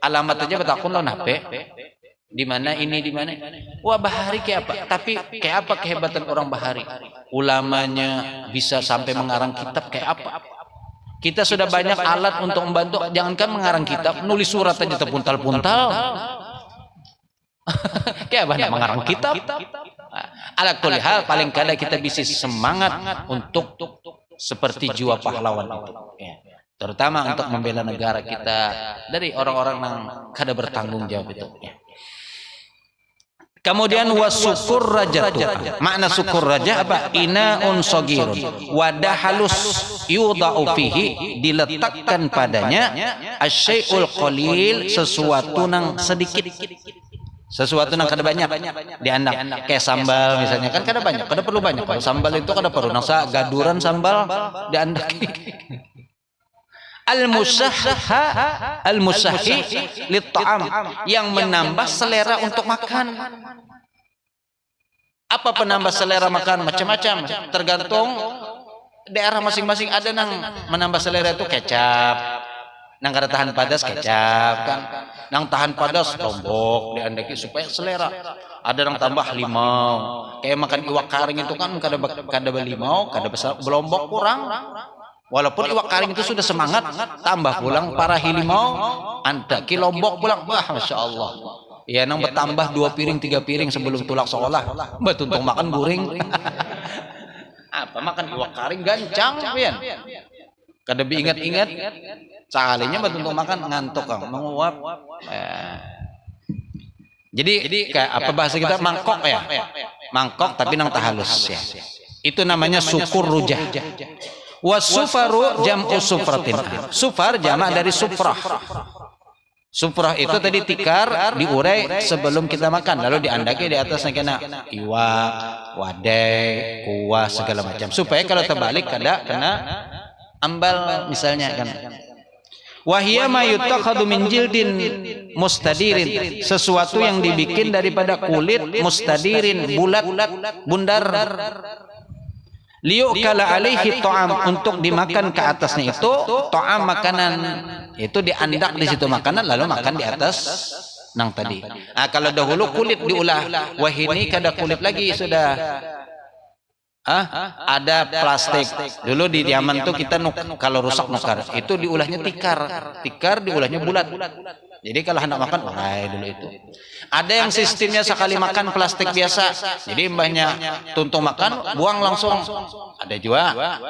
alamat aja betakun lon HP. Di mana ini di mana? Wah, bahari kayak apa? Tapi kayak apa kehebatan orang bahari? Ulamanya bisa sampai mengarang kitab kayak apa? Kita sudah banyak alat untuk membantu. Jangankan mengarang kitab, nulis surat aja terpuntal-puntal. Kayak apa nak mengarang kitab? Ala kulli hal, paling kada kita bisa semangat untuk seperti jiwa pahlawan itu. Ya. Terutama untuk membela negara kita dari orang-orang yang kada bertanggung jawab itu. Ya. Kemudian wasukur rajatu. Makna sukur raja apa? Inaun sogirun. Wadah halus yudha'u fihi, diletakkan padanya asyai'ul qalil, sesuatu nang sedikit. Sesuatu nang kada banyak diandak. Kayak sambal misalnya kan kada banyak, kada perlu banyak. Kalau sambal itu kada perlu nangsa gaduran sambal diandak. Al-musahhi lit-ta'am, yang menambah selera untuk makan. Apa penambah selera makan? Macam-macam, tergantung daerah masing-masing. Ada nang menambah selera itu kecap, nang kada tahan padas kecap kan, nang tahan padas lombok diandaki supaya selera. Ada nang tambah limau, kayak makan iwak karing itu kan kada limau, kada besar belombok kurang. Walaupun iwak karing itu sudah semangat, tambah pulang para hilimau, andaki lombok pulang, wah masya Allah. Ya nang bertambah 2 piring 3 piring sebelum tulak sekolah, betuntung makan guring. Apa makan iwak karing gancang, pian. Kada ingat-ingat, sekalinya betuntung makan ngantuk kang, menguap. Jadi kayak apa bahasa kita, mangkok ya, mangkok tapi nang tahalus ya. Itu namanya syukur rujah. Wasufaru jam'u sufratin. Sufar jamak dari sufrah. Sufrah itu tadi tikar diurai sebelum kita makan, lalu diandaki di atasnya kena iwak, wadai, kuah segala macam. Supaya kalau terbalik kada kena ambal misalnya kan. Wahia ma yutakhadhu min jildin mustadirin, sesuatu yang dibikin daripada kulit mustadirin, bulat, bundar. Liyukala alaihi ta'am, untuk dimakan ke atasnya itu ta'am, makanan itu diandak di situ makanan lalu makan di atas nang tadi. Kalau dahulu kulit diulah, wah ini kada kulit lagi sudah Ada plastik. Dulu di Yaman tuh kita kalau rusak nukar, itu diulahnya tikar. Tikar diulahnya bulat. Jadi kalau hendak makan, urai dulu itu. Ada yang sistemnya sekali makan plastik biasa. Jadi mbahnya tuntung makan, buang langsung. Ada juga.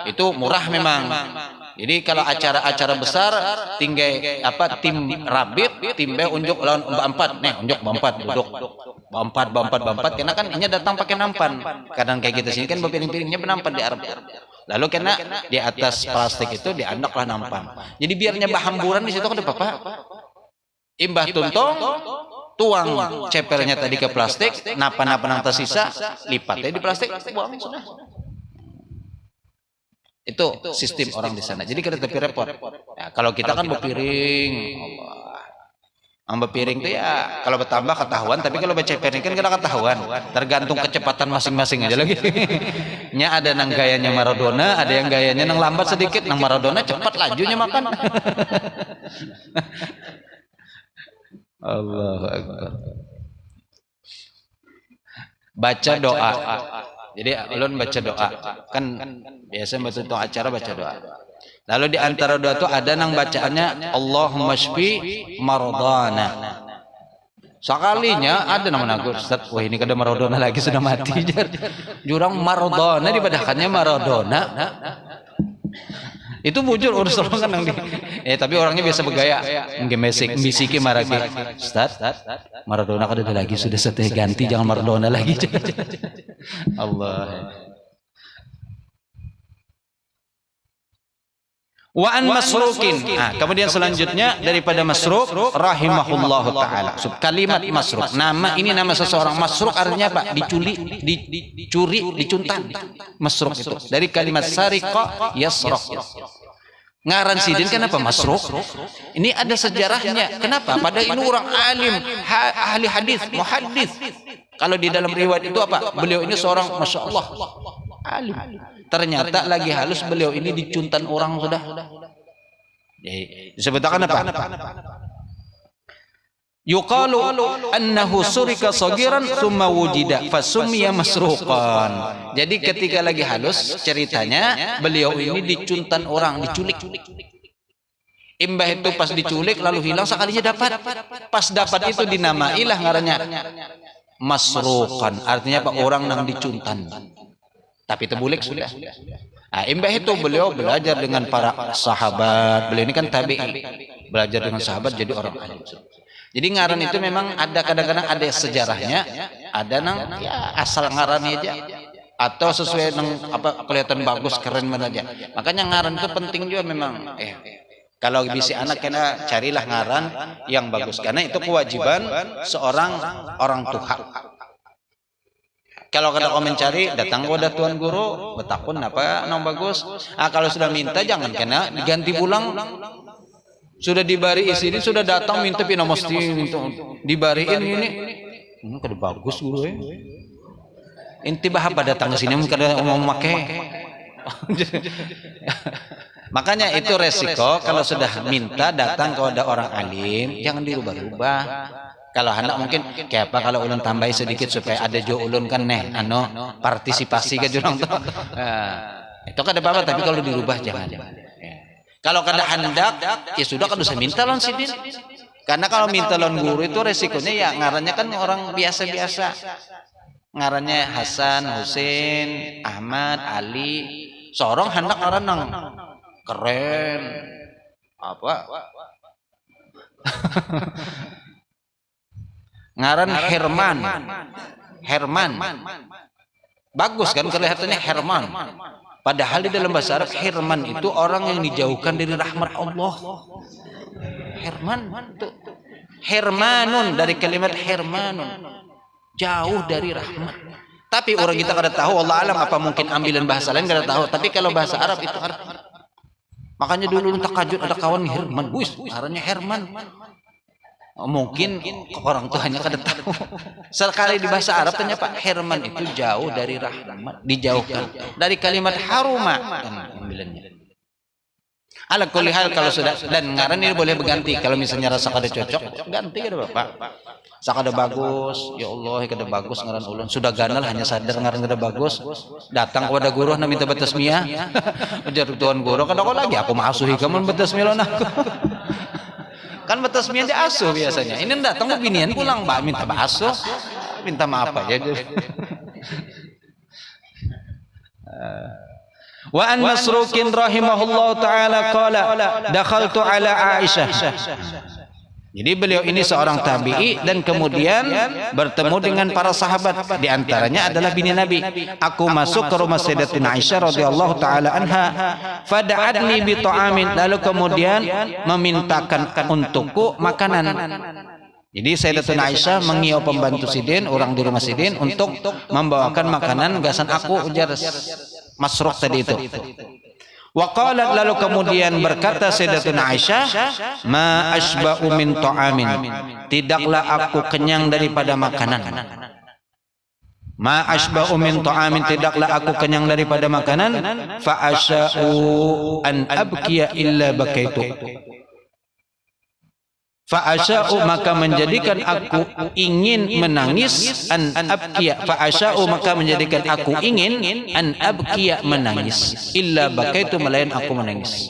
Itu murah memang. Jadi kalau acara-acara besar, tinggal tim rabit, timbe unjuk lawan empat, nih unjuk empat duduk. Bampat, karena kan ini datang pakai nampan. Kadang kayak gitu sini kan berpiring-piringnya penampan di Arab. Lalu karena di atas plastik itu diandaklah nampan. Jadi biarnya bahamburan di situ kan apa? Imbah tuntung, tuang cepernya tadi ke plastik, napa-napa nang tersisa, lipatnya di plastik, buang sudah. Itu sistem orang di sana. Jadi kita tapi repot. Ya, kalau kita kan berpiring, piring tuh ya kalau bertambah ketahuan, tapi kalau baca piring kan kita ketahuan, tergantung kecepatan masing-masing aja lagi. Nya ada nang gayanya Maradona, ada yang gayanya nang lambat sedikit. Nang Maradona cepat lajunya makan. Allahu Akbar. Baca doa. Jadi ulun baca doa. Kan biasa betul acara baca doa. Lalu di antara doa itu ada nang bacaannya Allahumma shfi maradana. Sekalinya ada nama nagur Ustaz, wah ini kada Maradona lagi sudah mati. Jurang Maradona dibadakannya Maradona. Itu bujur urus orang kan nang tapi orangnya biasa bergaya ngemesik misiki maraki. Ustaz, Maradona kada ada lagi sudah seteh ganti, jangan Maradona lagi. Allah. Wa an Masrukin. Kemudian selanjutnya daripada Masruk rahimahullahu taala. Kalimat Masruk. Nama ini nama seseorang. Masruk artinya apa? Dicuri, dicuntan. Masruk itu dari kalimat sariqa yasraq. Ngaran sidin kenapa Masruk? Ini ada sejarahnya. Kenapa? Padahal ini orang alim, ahli hadis, muhaddis. Kalau di dalam riwayat itu apa? Beliau ini seorang masya Allah alim. Ternyata lagi halus beliau ini dicuntan orang sudah. Disebutkan apa? Yuqalu annahu surika sagiran thumma wujida fasummiya masruqan. Jadi ketika lagi halus ceritanya beliau ini dicuntan orang, diculik. Imbah itu pas diculik lalu hilang, sekalinya dapat. Pas dapat itu dinamailah ngarannya masruqan. Artinya apa? Orang yang dicuntan. Tapi terbulik sudah. Imbah itu beliau belajar dengan para sahabat. Beliau ini kan tabi'i. Belajar dengan sahabat jadi orang alim. Jadi ngaran itu memang ada kadang-kadang ada sejarahnya, ada nang ya asal ngaran aja atau sesuai nang apa kelihatan bagus keren mana aja. Makanya ngaran itu penting juga memang. Kalau bisa anak kena carilah ngaran yang bagus karena itu kewajiban seorang orang tua. Kalau kada kau mencari, datang kepada tuan guru, betakun apa nang bagus. Kalau sudah minta jangan kena diganti pulang. Sudah dibari ini sudah datang minta pina mesti dibariin ini. Kada bagus guru Inti bahapa datang ke sini kada mau make. Makanya itu resiko kalau sudah minta datang kepada orang alim, jangan dirubah-rubah. Kalau anak mungkin kayak apa kalau ulun tambahi sedikit supaya ada jo ulun kan partisipasi ke jurang tuh. Itu kan ada apa-apa tapi kalau dirubah jangan. Kalau kada hendak ya sudah kan bisa minta lon sidin. Karena kalau minta lon guru itu resikonya ya ngarannya kan orang biasa-biasa. Ngarannya Hasan, Husain, Ahmad, Ali. Seorang hendak ngaran nang keren. Apa? Ngaran Herman. Bagus kan kelihatannya Herman. Padahal di dalam bahasa Arab Herman itu orang yang dijauhkan dari rahmat Allah. Herman itu Hermanun dari kalimat Hermanun. Jauh dari rahmat. Tapi orang kita kada tahu, Allah alam apa mungkin ambilan bahasa lain kada tahu. Tapi kalau bahasa Arab itu arti. Makanya dulu takajud ada kawan Herman, caranya Herman. Mungkin orang tuanya kada tahu. Sekali di bahasa Arab tanya Pak Herman itu jauh dari rahmat, dijauhkan dari kalimat haruma ambilannya. Ala kulli hal kalau sudah, dan ngaran ini boleh berganti kalau misalnya rasa kada cocok ganti kada Bapak. Sakada bagus, ya Allah kada bagus ngaran ulun. Sudah ganal hanya sadar ngaran kada bagus. Datang kepada guru na minta batasmiyah. Ujar tuan guru kada kok lagi aku masuhi kamu batasmiyah aku. Kan batasmiyah diasuh biasanya. Ini datang ke binian pulang Mbak minta basuh. Minta maaf aja. Wa an Masrukin rahimahullahu taala qala dakhaltu ala Aisyah. Jadi beliau ini seorang tabi'i dan kemudian bertemu dengan para sahabat, di antaranya adalah bini Nabi. Aku masuk ke rumah Sayyidatina Aisyah radhiyallahu taala anha, fada'atni bi ta'amin, lalu kemudian memintakan untukku makanan. Jadi Sayyidatina Aisyah mengiau pembantu Sidin, orang di rumah Sidin untuk membawakan makanan gasan aku, ujar Masruk tadi itu. Wa qalat, lalu kemudian berkata Sayyidatuna Aisyah, ma asba'u min ta'amin, tidaklah aku kenyang daripada makanan. Ma asba'u min ta'amin, tidaklah aku kenyang daripada makanan. Fa asya'u an abkiya illa bakaitu. Fa'asya'u, maka menjadikan aku ingin menangis, an abkiya, fa'asya'u, maka menjadikan aku ingin an abkiya, menangis, illa bakaitu, melayan aku menangis.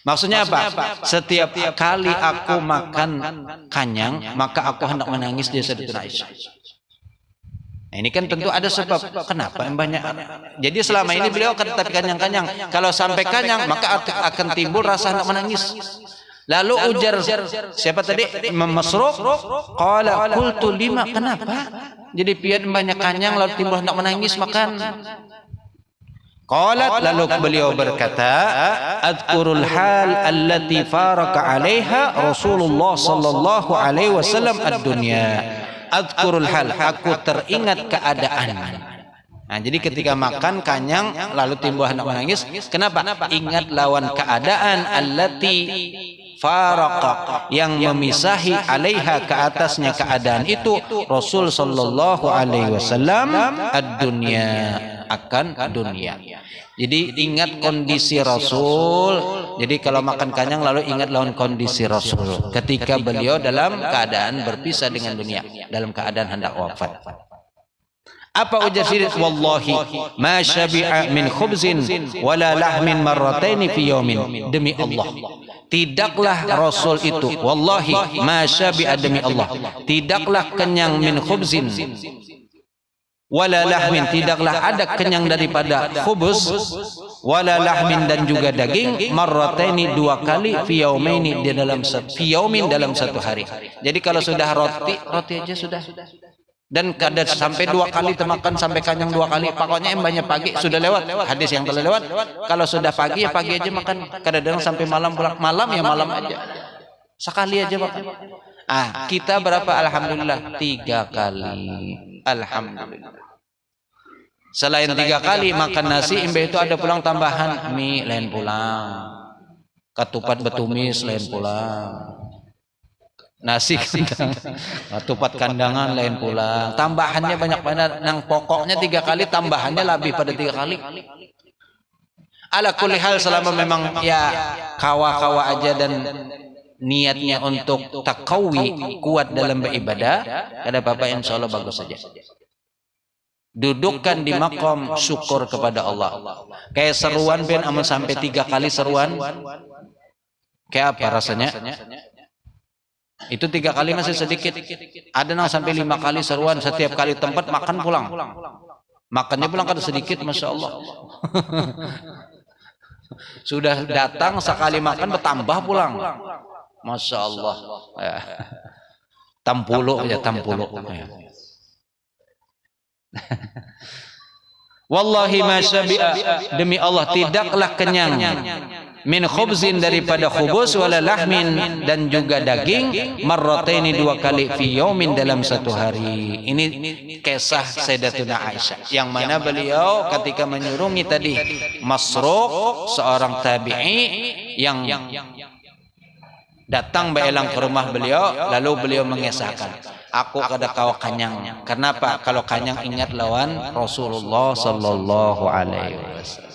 Maksudnya apa? Setiap kali aku makan kanyang maka aku hendak menangis, dia Sayyidatina Aisyah. Nah, ini kan tentu ada sebab kenapa yang banyak. Jadi selama ini beliau akan tetap kanyang-kanyang. Kalau sampai kanyang maka akan timbul rasa hendak menangis. Lalu ujar siapa tadi? Imam Masruq, qala qultu lima, kenapa? Jadi pian banyak kanyang lalu timbul hendak menangis makan. Qalat, lalu beliau berkata, adkurul hal allati faraka 'alaiha Rasulullah sallallahu alaihi wasallam ad-dunya. Adkurul hal, aku teringat keadaan. Nah, jadi ketika makan kanyang lalu timbul hendak menangis, kenapa? Ingat lawan keadaan allati faraka, yang memisahi, alaiha, ke atasnya keadaan itu, Rasul sallallahu alaihi wasallam ad-dunya, akan dunia. Jadi ingat kondisi Rasul. Jadi kalau makan kanyang lalu ingat lawan kondisi Rasul ketika beliau dalam keadaan berpisah dengan dunia, dalam keadaan hendak wafat. Apa ujar Sidin? Wallahi ma syabi'a min khubzin wala lahmin marrataini fi yawmin. Demi Allah, tidaklah Rasul itu, wallahi ma syabi'a, demi Allah, tidaklah kenyang min khubzin wala lahmin, tidaklah ada kenyang daripada khubuz, wala lahmin, dan juga daging, marrataini, dua kali, fi yaumaini, di dalam fi yaumin, dalam satu hari. Jadi kalau sudah roti aja sudah. Dan kadang sampai dua kali termakan, sampai kanyang dua kali. Pokoknya yang banyak pagi sudah lewat. Hadis yang telah lewat. Kalau sudah pagi ya pagi aja makan. Kadang-kadang sampai malam pulang. Malam ya malam aja. Sekali aja Pak. Kita berapa? Alhamdulillah 3 kali. Alhamdulillah. Selain 3 kali makan nasi, imbe itu ada pulang tambahan mie, lain pulang. Ketupat betumis, lain pulang. Nasi kandang, ketupat kandangan, lain pulang. Tambahannya banyak banget. Nang pokoknya 3 kali, tambahannya lebih pada 3 kali. Ala kulli hal, selama memang ya kawa-kawa aja dan niatnya untuk takawi, kuat dalam beribadah, ada apa-apa, insya Allah bagus saja. Dudukkan di makom syukur kepada Allah. Kayak seruan ben aman sampai 3 kali seruan. Kayak apa rasanya? Itu 3 kali masih sedikit. Ada yang sampai 5 kali seruan, setiap kali tempat makan pulang. Makannya pulang kada sedikit, masya Allah. Sudah datang sekali makan bertambah pulang. Masya Allah. Tampuluh ya, tampuluh. Wallahi ma syabi'a, demi Allah tidaklah kenyang min khubzin, daripada khubuz, wala lahmin, dan juga daging, marrataini, 2 kali, fi yaumin, dalam satu hari. Ini kisah Sayyidatuna Aisyah, yang mana beliau ketika menyurungi tadi Masruq, seorang tabi'i yang datang beelang ke rumah beliau, lalu beliau mengisahkan, aku kada kau kanyang. Kenapa? Kalau kanyang ingat lawan Rasulullah sallallahu alaihi wasallam.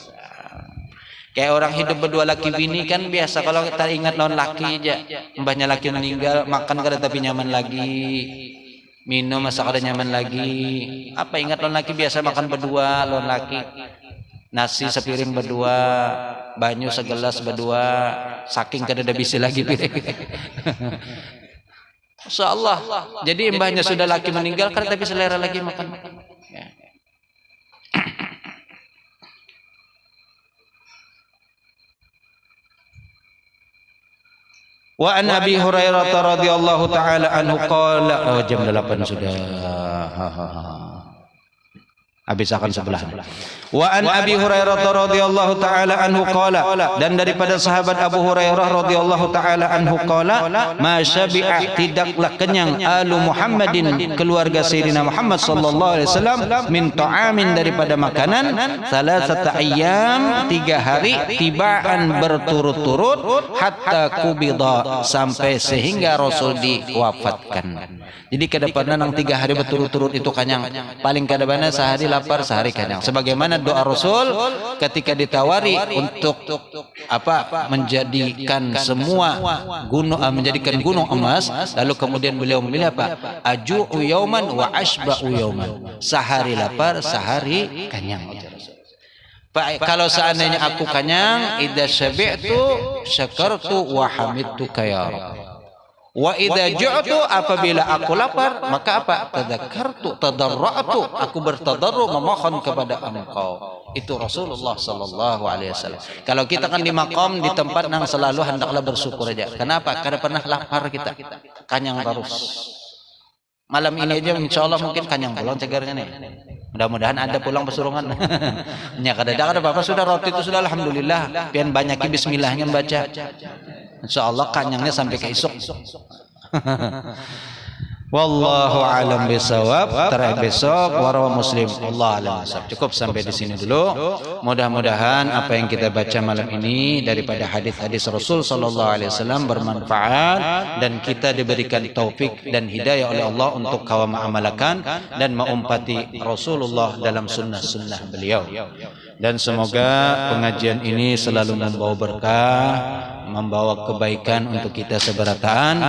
Kayak orang hidup berdua laki bini kan biasa, kalau kita ingat lawan laki aja, mbahnya laki meninggal, makan kada tapi nyaman lagi, minum masa kada nyaman lagi. Apa ingat lawan laki biasa makan berdua, lawan laki nasi sepiring berdua, banyu segelas berdua, saking kada ada bisi lagi piring. Masya Allah. Jadi mbahnya sudah laki meninggal kada tapi selera lagi makan. Ya. Wa an Abi Hurairah radhiyallahu taala anhu qala, jam 8 sudah. Habis akan sebelah. Wa an Abi Hurairah radhiyallahu taala anhu qala, dan daripada sahabat Abu Hurairah radhiyallahu taala anhu qala, ma syabi'a, tidaklah kenyang alu Muhammadin, keluarga Sayyidina Muhammad sallallahu alaihi wasallam, min ta'amin, daripada makanan, salasata ayyam, 3 hari tibaan berturut-turut, hatta kubida, sampai sehingga Rasul diwafatkan. Jadi kedepannya nang 3 hari berturut-turut itu kanyang, paling kadang-kadang sehari lapar sehari kanyang, sebagaimana doa Rasul ketika ditawari untuk apa, menjadikan semua gunung menjadikan gunung emas, lalu kemudian beliau memilih apa, aju'u yauman wa ashba'u yauman, sehari lapar sehari kanyang. Kalau seandainya aku kanyang, idza syabi'tu syakartu wa hamidtuka ya Rabb. Wa idza ju'tu, apabila aku lapar, maka apa? Tadzakartu, tadarra'tu, aku bertadarru memohon kepada Engkau. Itu Rasulullah sallallahu alaihi wasallam. Kalau kita kan di maqam, di tempat yang selalu hendaklah bersyukur aja. Kenapa? Karena pernah lapar kita, kanyang terus. Malam ini aja insyaallah mungkin kanyang pulang cegarnya nih. Mudah-mudahan ada pulang pesurungan. Nya kada-kada apa-apa, sudah roti itu sudah alhamdulillah. Pian banyakin bismillahnya baca. Insyaallah kanyangnya sampai ke esok. Wallahu alam bisawab. Terakhir besok warwa Muslim. Allah alam bisawab. Cukup sampai di sini dulu. Mudah-mudahan apa yang kita baca malam ini daripada hadis-hadis Rasul sallallahu alaihi wasallam bermanfaat, dan kita diberikan taufik dan hidayah oleh Allah untuk kawa mengamalkan dan mengumpati Rasulullah dalam sunnah-sunnah beliau. Dan semoga pengajian ini selalu membawa berkah, membawa kebaikan untuk kita seberataan,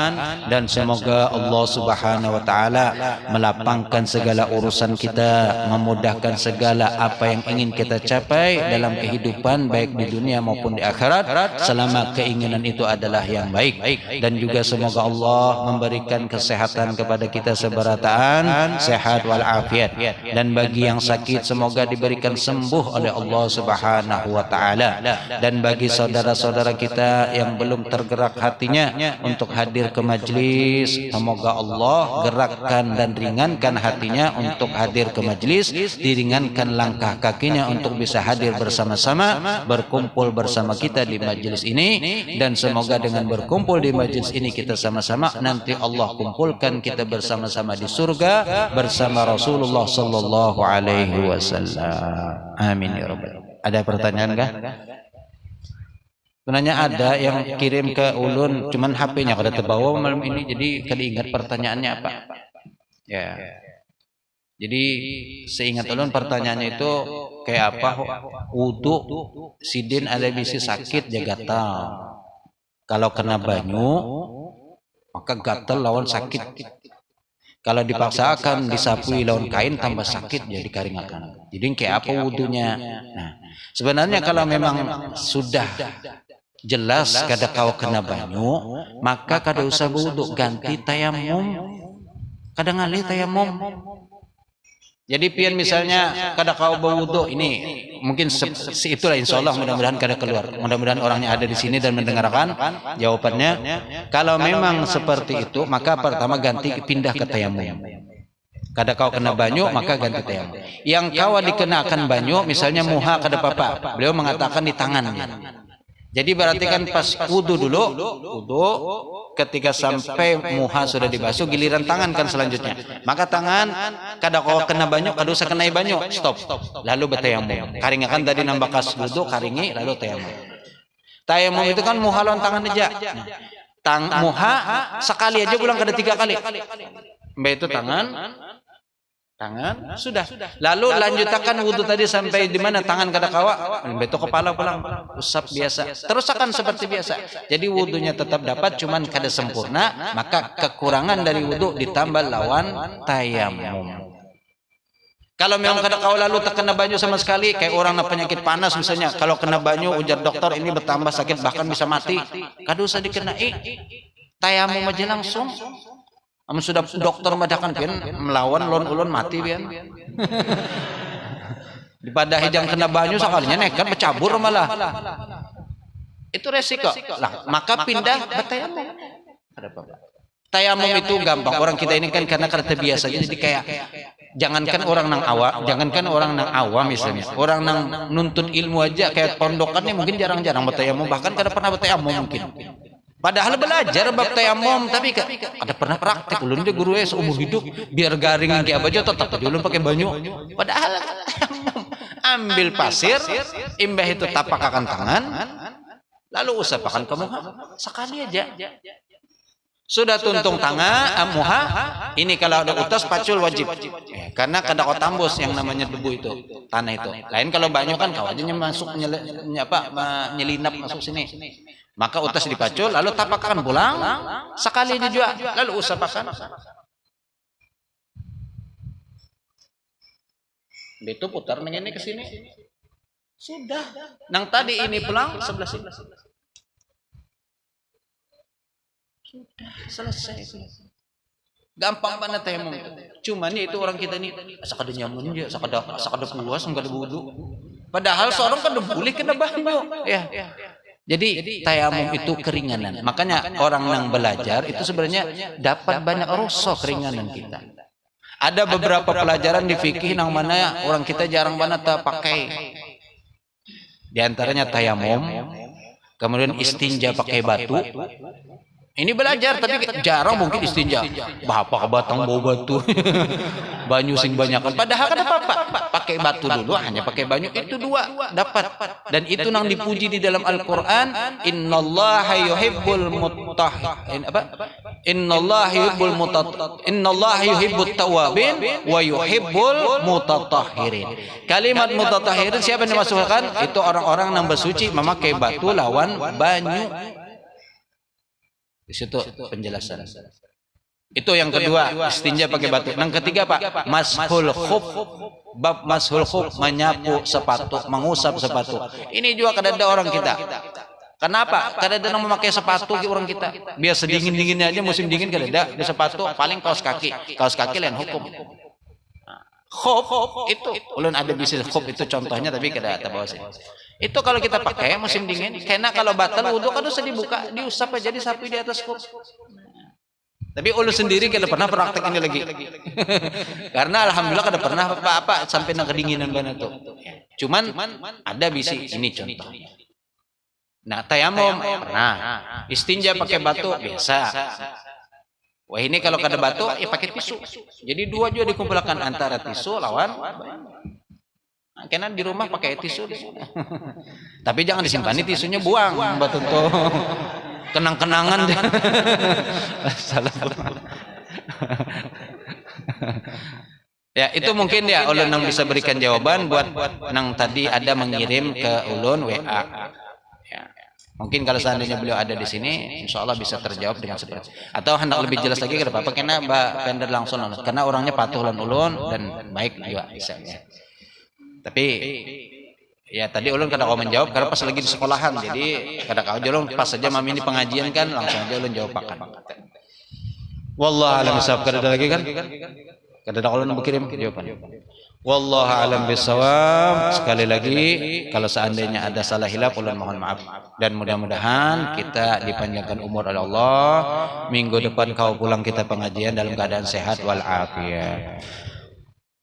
dan semoga Allah Subhanahu wa taala melapangkan segala urusan kita, memudahkan segala apa yang ingin kita capai dalam kehidupan baik di dunia maupun di akhirat, selama keinginan itu adalah yang baik. Dan juga semoga Allah memberikan kesehatan kepada kita seberataan, sehat walafiat, dan bagi yang sakit semoga diberikan sembuh oleh Allah Subhanahu wa taala. Dan bagi saudara-saudara kita yang belum tergerak hatinya untuk hadir ke majlis, semoga Allah gerakkan dan ringankan hatinya untuk hadir ke majlis, diringankan langkah kakinya untuk bisa hadir bersama-sama, berkumpul bersama kita di majlis ini. Dan semoga dengan berkumpul di majlis ini kita sama-sama nanti Allah kumpulkan kita bersama-sama di surga bersama Rasulullah sallallahu alaihi wasallam. Amin ya rabbal. Ada pertanyaan kah? Sebenarnya ada yang kirim ke ulun, cuman HP-nya kada terbawa malam ini, jadi kada ingat pertanyaannya apa. Ya. Jadi seingat ulun pertanyaannya itu kayak apa? Wudu sidin ada bisi sakit ya gatal. Kalau kena banyu maka gatal lawan sakit. Kalau dipaksakan disapui lawan kain tambah sakit jadi keringakan. Jadi kayak apa wudunya? Nah, sebenarnya kalau memang sudah jelas kada kau kena banyu, maka kada usah wudu, ganti tayamum. Kada ngalih tayamum. Jadi pian misalnya kada kau berwudu, ini mungkin itulah insyaallah, mudah-mudahan kada keluar. Mudah-mudahan orangnya ada di sini dan mendengarkan jawabannya. Kalau memang seperti itu, maka pertama ganti pindah ke tayamum. Kada kau kena banyu maka ganti tayamum. Yang kau dikenakan banyu misalnya muha kada apa-apa. Beliau mengatakan di tangannya. Jadi berarti kan pas wudu dulu, wudu ketika sampai muha sudah dibasuh, giliran tangan kan selanjutnya. Maka tangan kada kau kena banyu, kada usah kenai banyu, stop. Lalu bertayamum. Karingakan tadi nambah kas wudu, karingi lalu tayamum. Tayamum itu kan muha lawan tangan aja. Muha sekali aja pulang kada 3 kali. Mbak itu tangan tangan sudah. Lalu lanjutkan wudu tadi sampai di mana? Tangan kada kawa, beto kepala pulang, usap biasa. Terus akan seperti biasa. Jadi wudunya tetap dapat, cuman kada sempurna. Maka kekurangan dari wudu ditambah lawan tayamum. Kalau memang kada kawa lalu tak kena banyu sama sekali, kayak orang na penyakit panas misalnya, kalau kena banyu ujar dokter ini bertambah sakit bahkan bisa mati, kada usah dikenai. Tayamum aja langsung. Amun sudah dokter madakan pian melawan ulun mati pian. Daripada hijang kena banyu sekalinya nekat bercabur malah. Itu resiko. Lah, maka pindah bertayamum. Ada apa? Tayamum itu gampang. Orang kita ini kan karena terbiasa jadi kayak jangankan orang nang awam misalnya. Orang nang nuntut ilmu aja kayak pondokannya mungkin jarang-jarang bertayamum, bahkan kada pernah bertayamum mungkin. Padahal belajar bab tayamum tapi ada pernah praktek ulun dia guru seumur hidup biar garing kayak aja tetap aja ulun pakai banyu. Padahal ambil pasir, imbah itu tapak akan tangan, lalu usap akan kamu sekali aja. Sudah tuntung tangan, muha, ini kalau ada utas pacul wajib. Karena kada kau tambus yang namanya debu itu, tanah itu. Lain kalau banyu kan kawajinya masuk nyelinap masuk sini. Maka utas dipacul, lalu tapak akan pulang, sekali juga, lalu usap akan. Itu putar ini ke sini. Sudah. Nang tadi ini pulang sebelah sini. Sudah selesai. Gampang banget tayamum. Cuman ya itu orang kita ini sakada nyamun dia, sakada puas, enggak ada wudu. Padahal seorang kan boleh kena banyu. Ya. Jadi tayamum itu keringanan. Makanya orang yang belajar itu sebenarnya dapat banyak rasa keringanan kita. Ada beberapa pelajaran di fikih yang mana orang kita jarang banget pakai. Di antaranya tayamum, kemudian istinja pakai batu. Ini belajar tapi jarang mungkin istinja. Bapak batang bau batu. Banyu sing banyakan. Padahal kan apa-apa. Pakai batu dulu, hanya pakai banyu itu dua dapat. Dan itu nang dipuji di dalam Al-Qur'an, innallaha yuhibbul mutahhirin. Innallaha yuhibbut tawwabin wa yuhibbul mutatahhirin. Kalimat mutatahhirin siapa yang dimasukkan? Itu orang-orang yang bersuci memakai batu lawan banyu. Di situ penjelasan. Itu yang kedua, istinja pakai batu. Yang ketiga Pak, mashul khuf. Bab mashul khuf, menyapu sepatu, mengusap sepatu. Ini juga kada ada orang kita. Kenapa? Kada ada yang memakai sepatu ke orang kita. Biar sedingin-dinginnya aja musim dingin kada ada di sepatu, paling kaos kaki. Kaos kaki lain hukum. Khuf itu ulun ada bisnis khuf itu contohnya tapi kada tahu sih. Itu kalau kita pakai musim dingin, karena kalau batal wudu kan usah dibuka, diusap aja disapu di atas khuf. Tapi ulun sendiri kada pernah praktek ini lagi. Karena alhamdulillah kada pernah apa-apa sampai nang kedinginan banget tuh. Cuman ada bisi ini contoh. Nah, tayamum pernah. Istinja pakai batu biasa. Wah, ini kalau kada batu ya pakai tisu. Jadi dua juga dikumpulkan antara tisu lawan karena di rumah pakai tisu. Tapi jangan disimpan tisunya, buang batu tuh. Kenang-kenangan. Ya, itu mungkin ya ulun yang bisa berikan jawaban buat nang tadi ada mengirim ke ulun WA. Ya. Mungkin kalau seandainya beliau ada di sini, insya Allah bisa terjawab dengan seperti. Atau hendak lebih jelas lagi ke apa? Karena Mbak Pender langsung, karena orangnya patuh ulun dan baik juga bisa. Ya. Tapi ya tadi ulun kada kau menjawab karena pas lagi di sekolahan, jadi kada kau ulun pas saja mami ini pengajian kan langsung aja ulun jawab akan. Wallahu a'lam bishawab. Kada ada lagi kan? Kada ada ulun berkirim jawaban. Wallahu a'lam bishawab. Sekali lagi kalau seandainya ada salah hilaf ulun mohon maaf dan mudah-mudahan kita dipanjangkan umur oleh Allah. Minggu depan kau pulang kita pengajian dalam keadaan sehat wal afiat.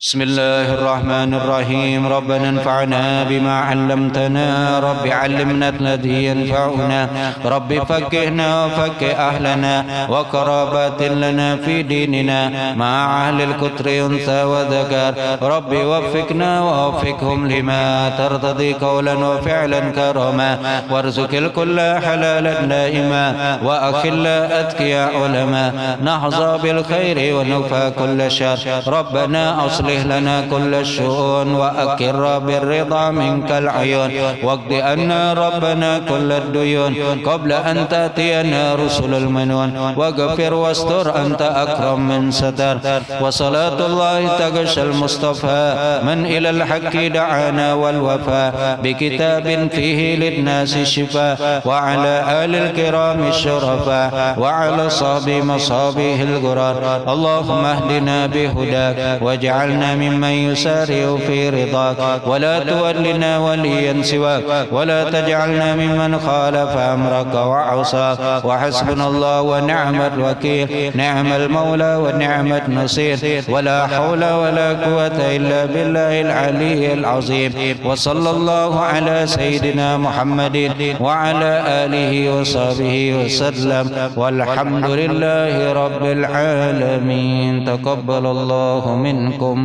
بسم الله الرحمن الرحيم ربنا انفعنا بما علمتنا رب علمنا الذي ينفعنا رب فقهنا وفقه أهلنا وقرابات لنا في ديننا مع أهل الكتر أنثى وذكر رب وفقنا ووفقهم لما ترتضي قولا وفعلا كرما وارزق الكل حلالا دائما وأخل أتقياء علما نحظى بالخير ونكفى كل شر ربنا أصلح لنا كل الشؤون وأكر بالرضا منك العيون واقض عنا ربنا كل الديون قبل أن تأتينا رسل المنون واغفر واستر أنت أكرم من ستر وصلاة الله تغشى المصطفى من إلى الحق دعانا والوفاء بكتاب فيه للناس الشفاء وعلى آل الكرام الشرفاء وعلى صحب مصابيه الغرار اللهم اهدنا بهداك واجعلنا ممن يسارع في رضاك ولا تولنا وليا سواك ولا تجعلنا ممن خالف أمرك وعصاك وحسبنا الله ونعم الوكيل نعم المولى ونعم النصير ولا حول ولا قوة إلا بالله العلي العظيم وصلى الله على سيدنا محمد وعلى آله وصحبه وسلم والحمد لله رب العالمين تقبل الله منكم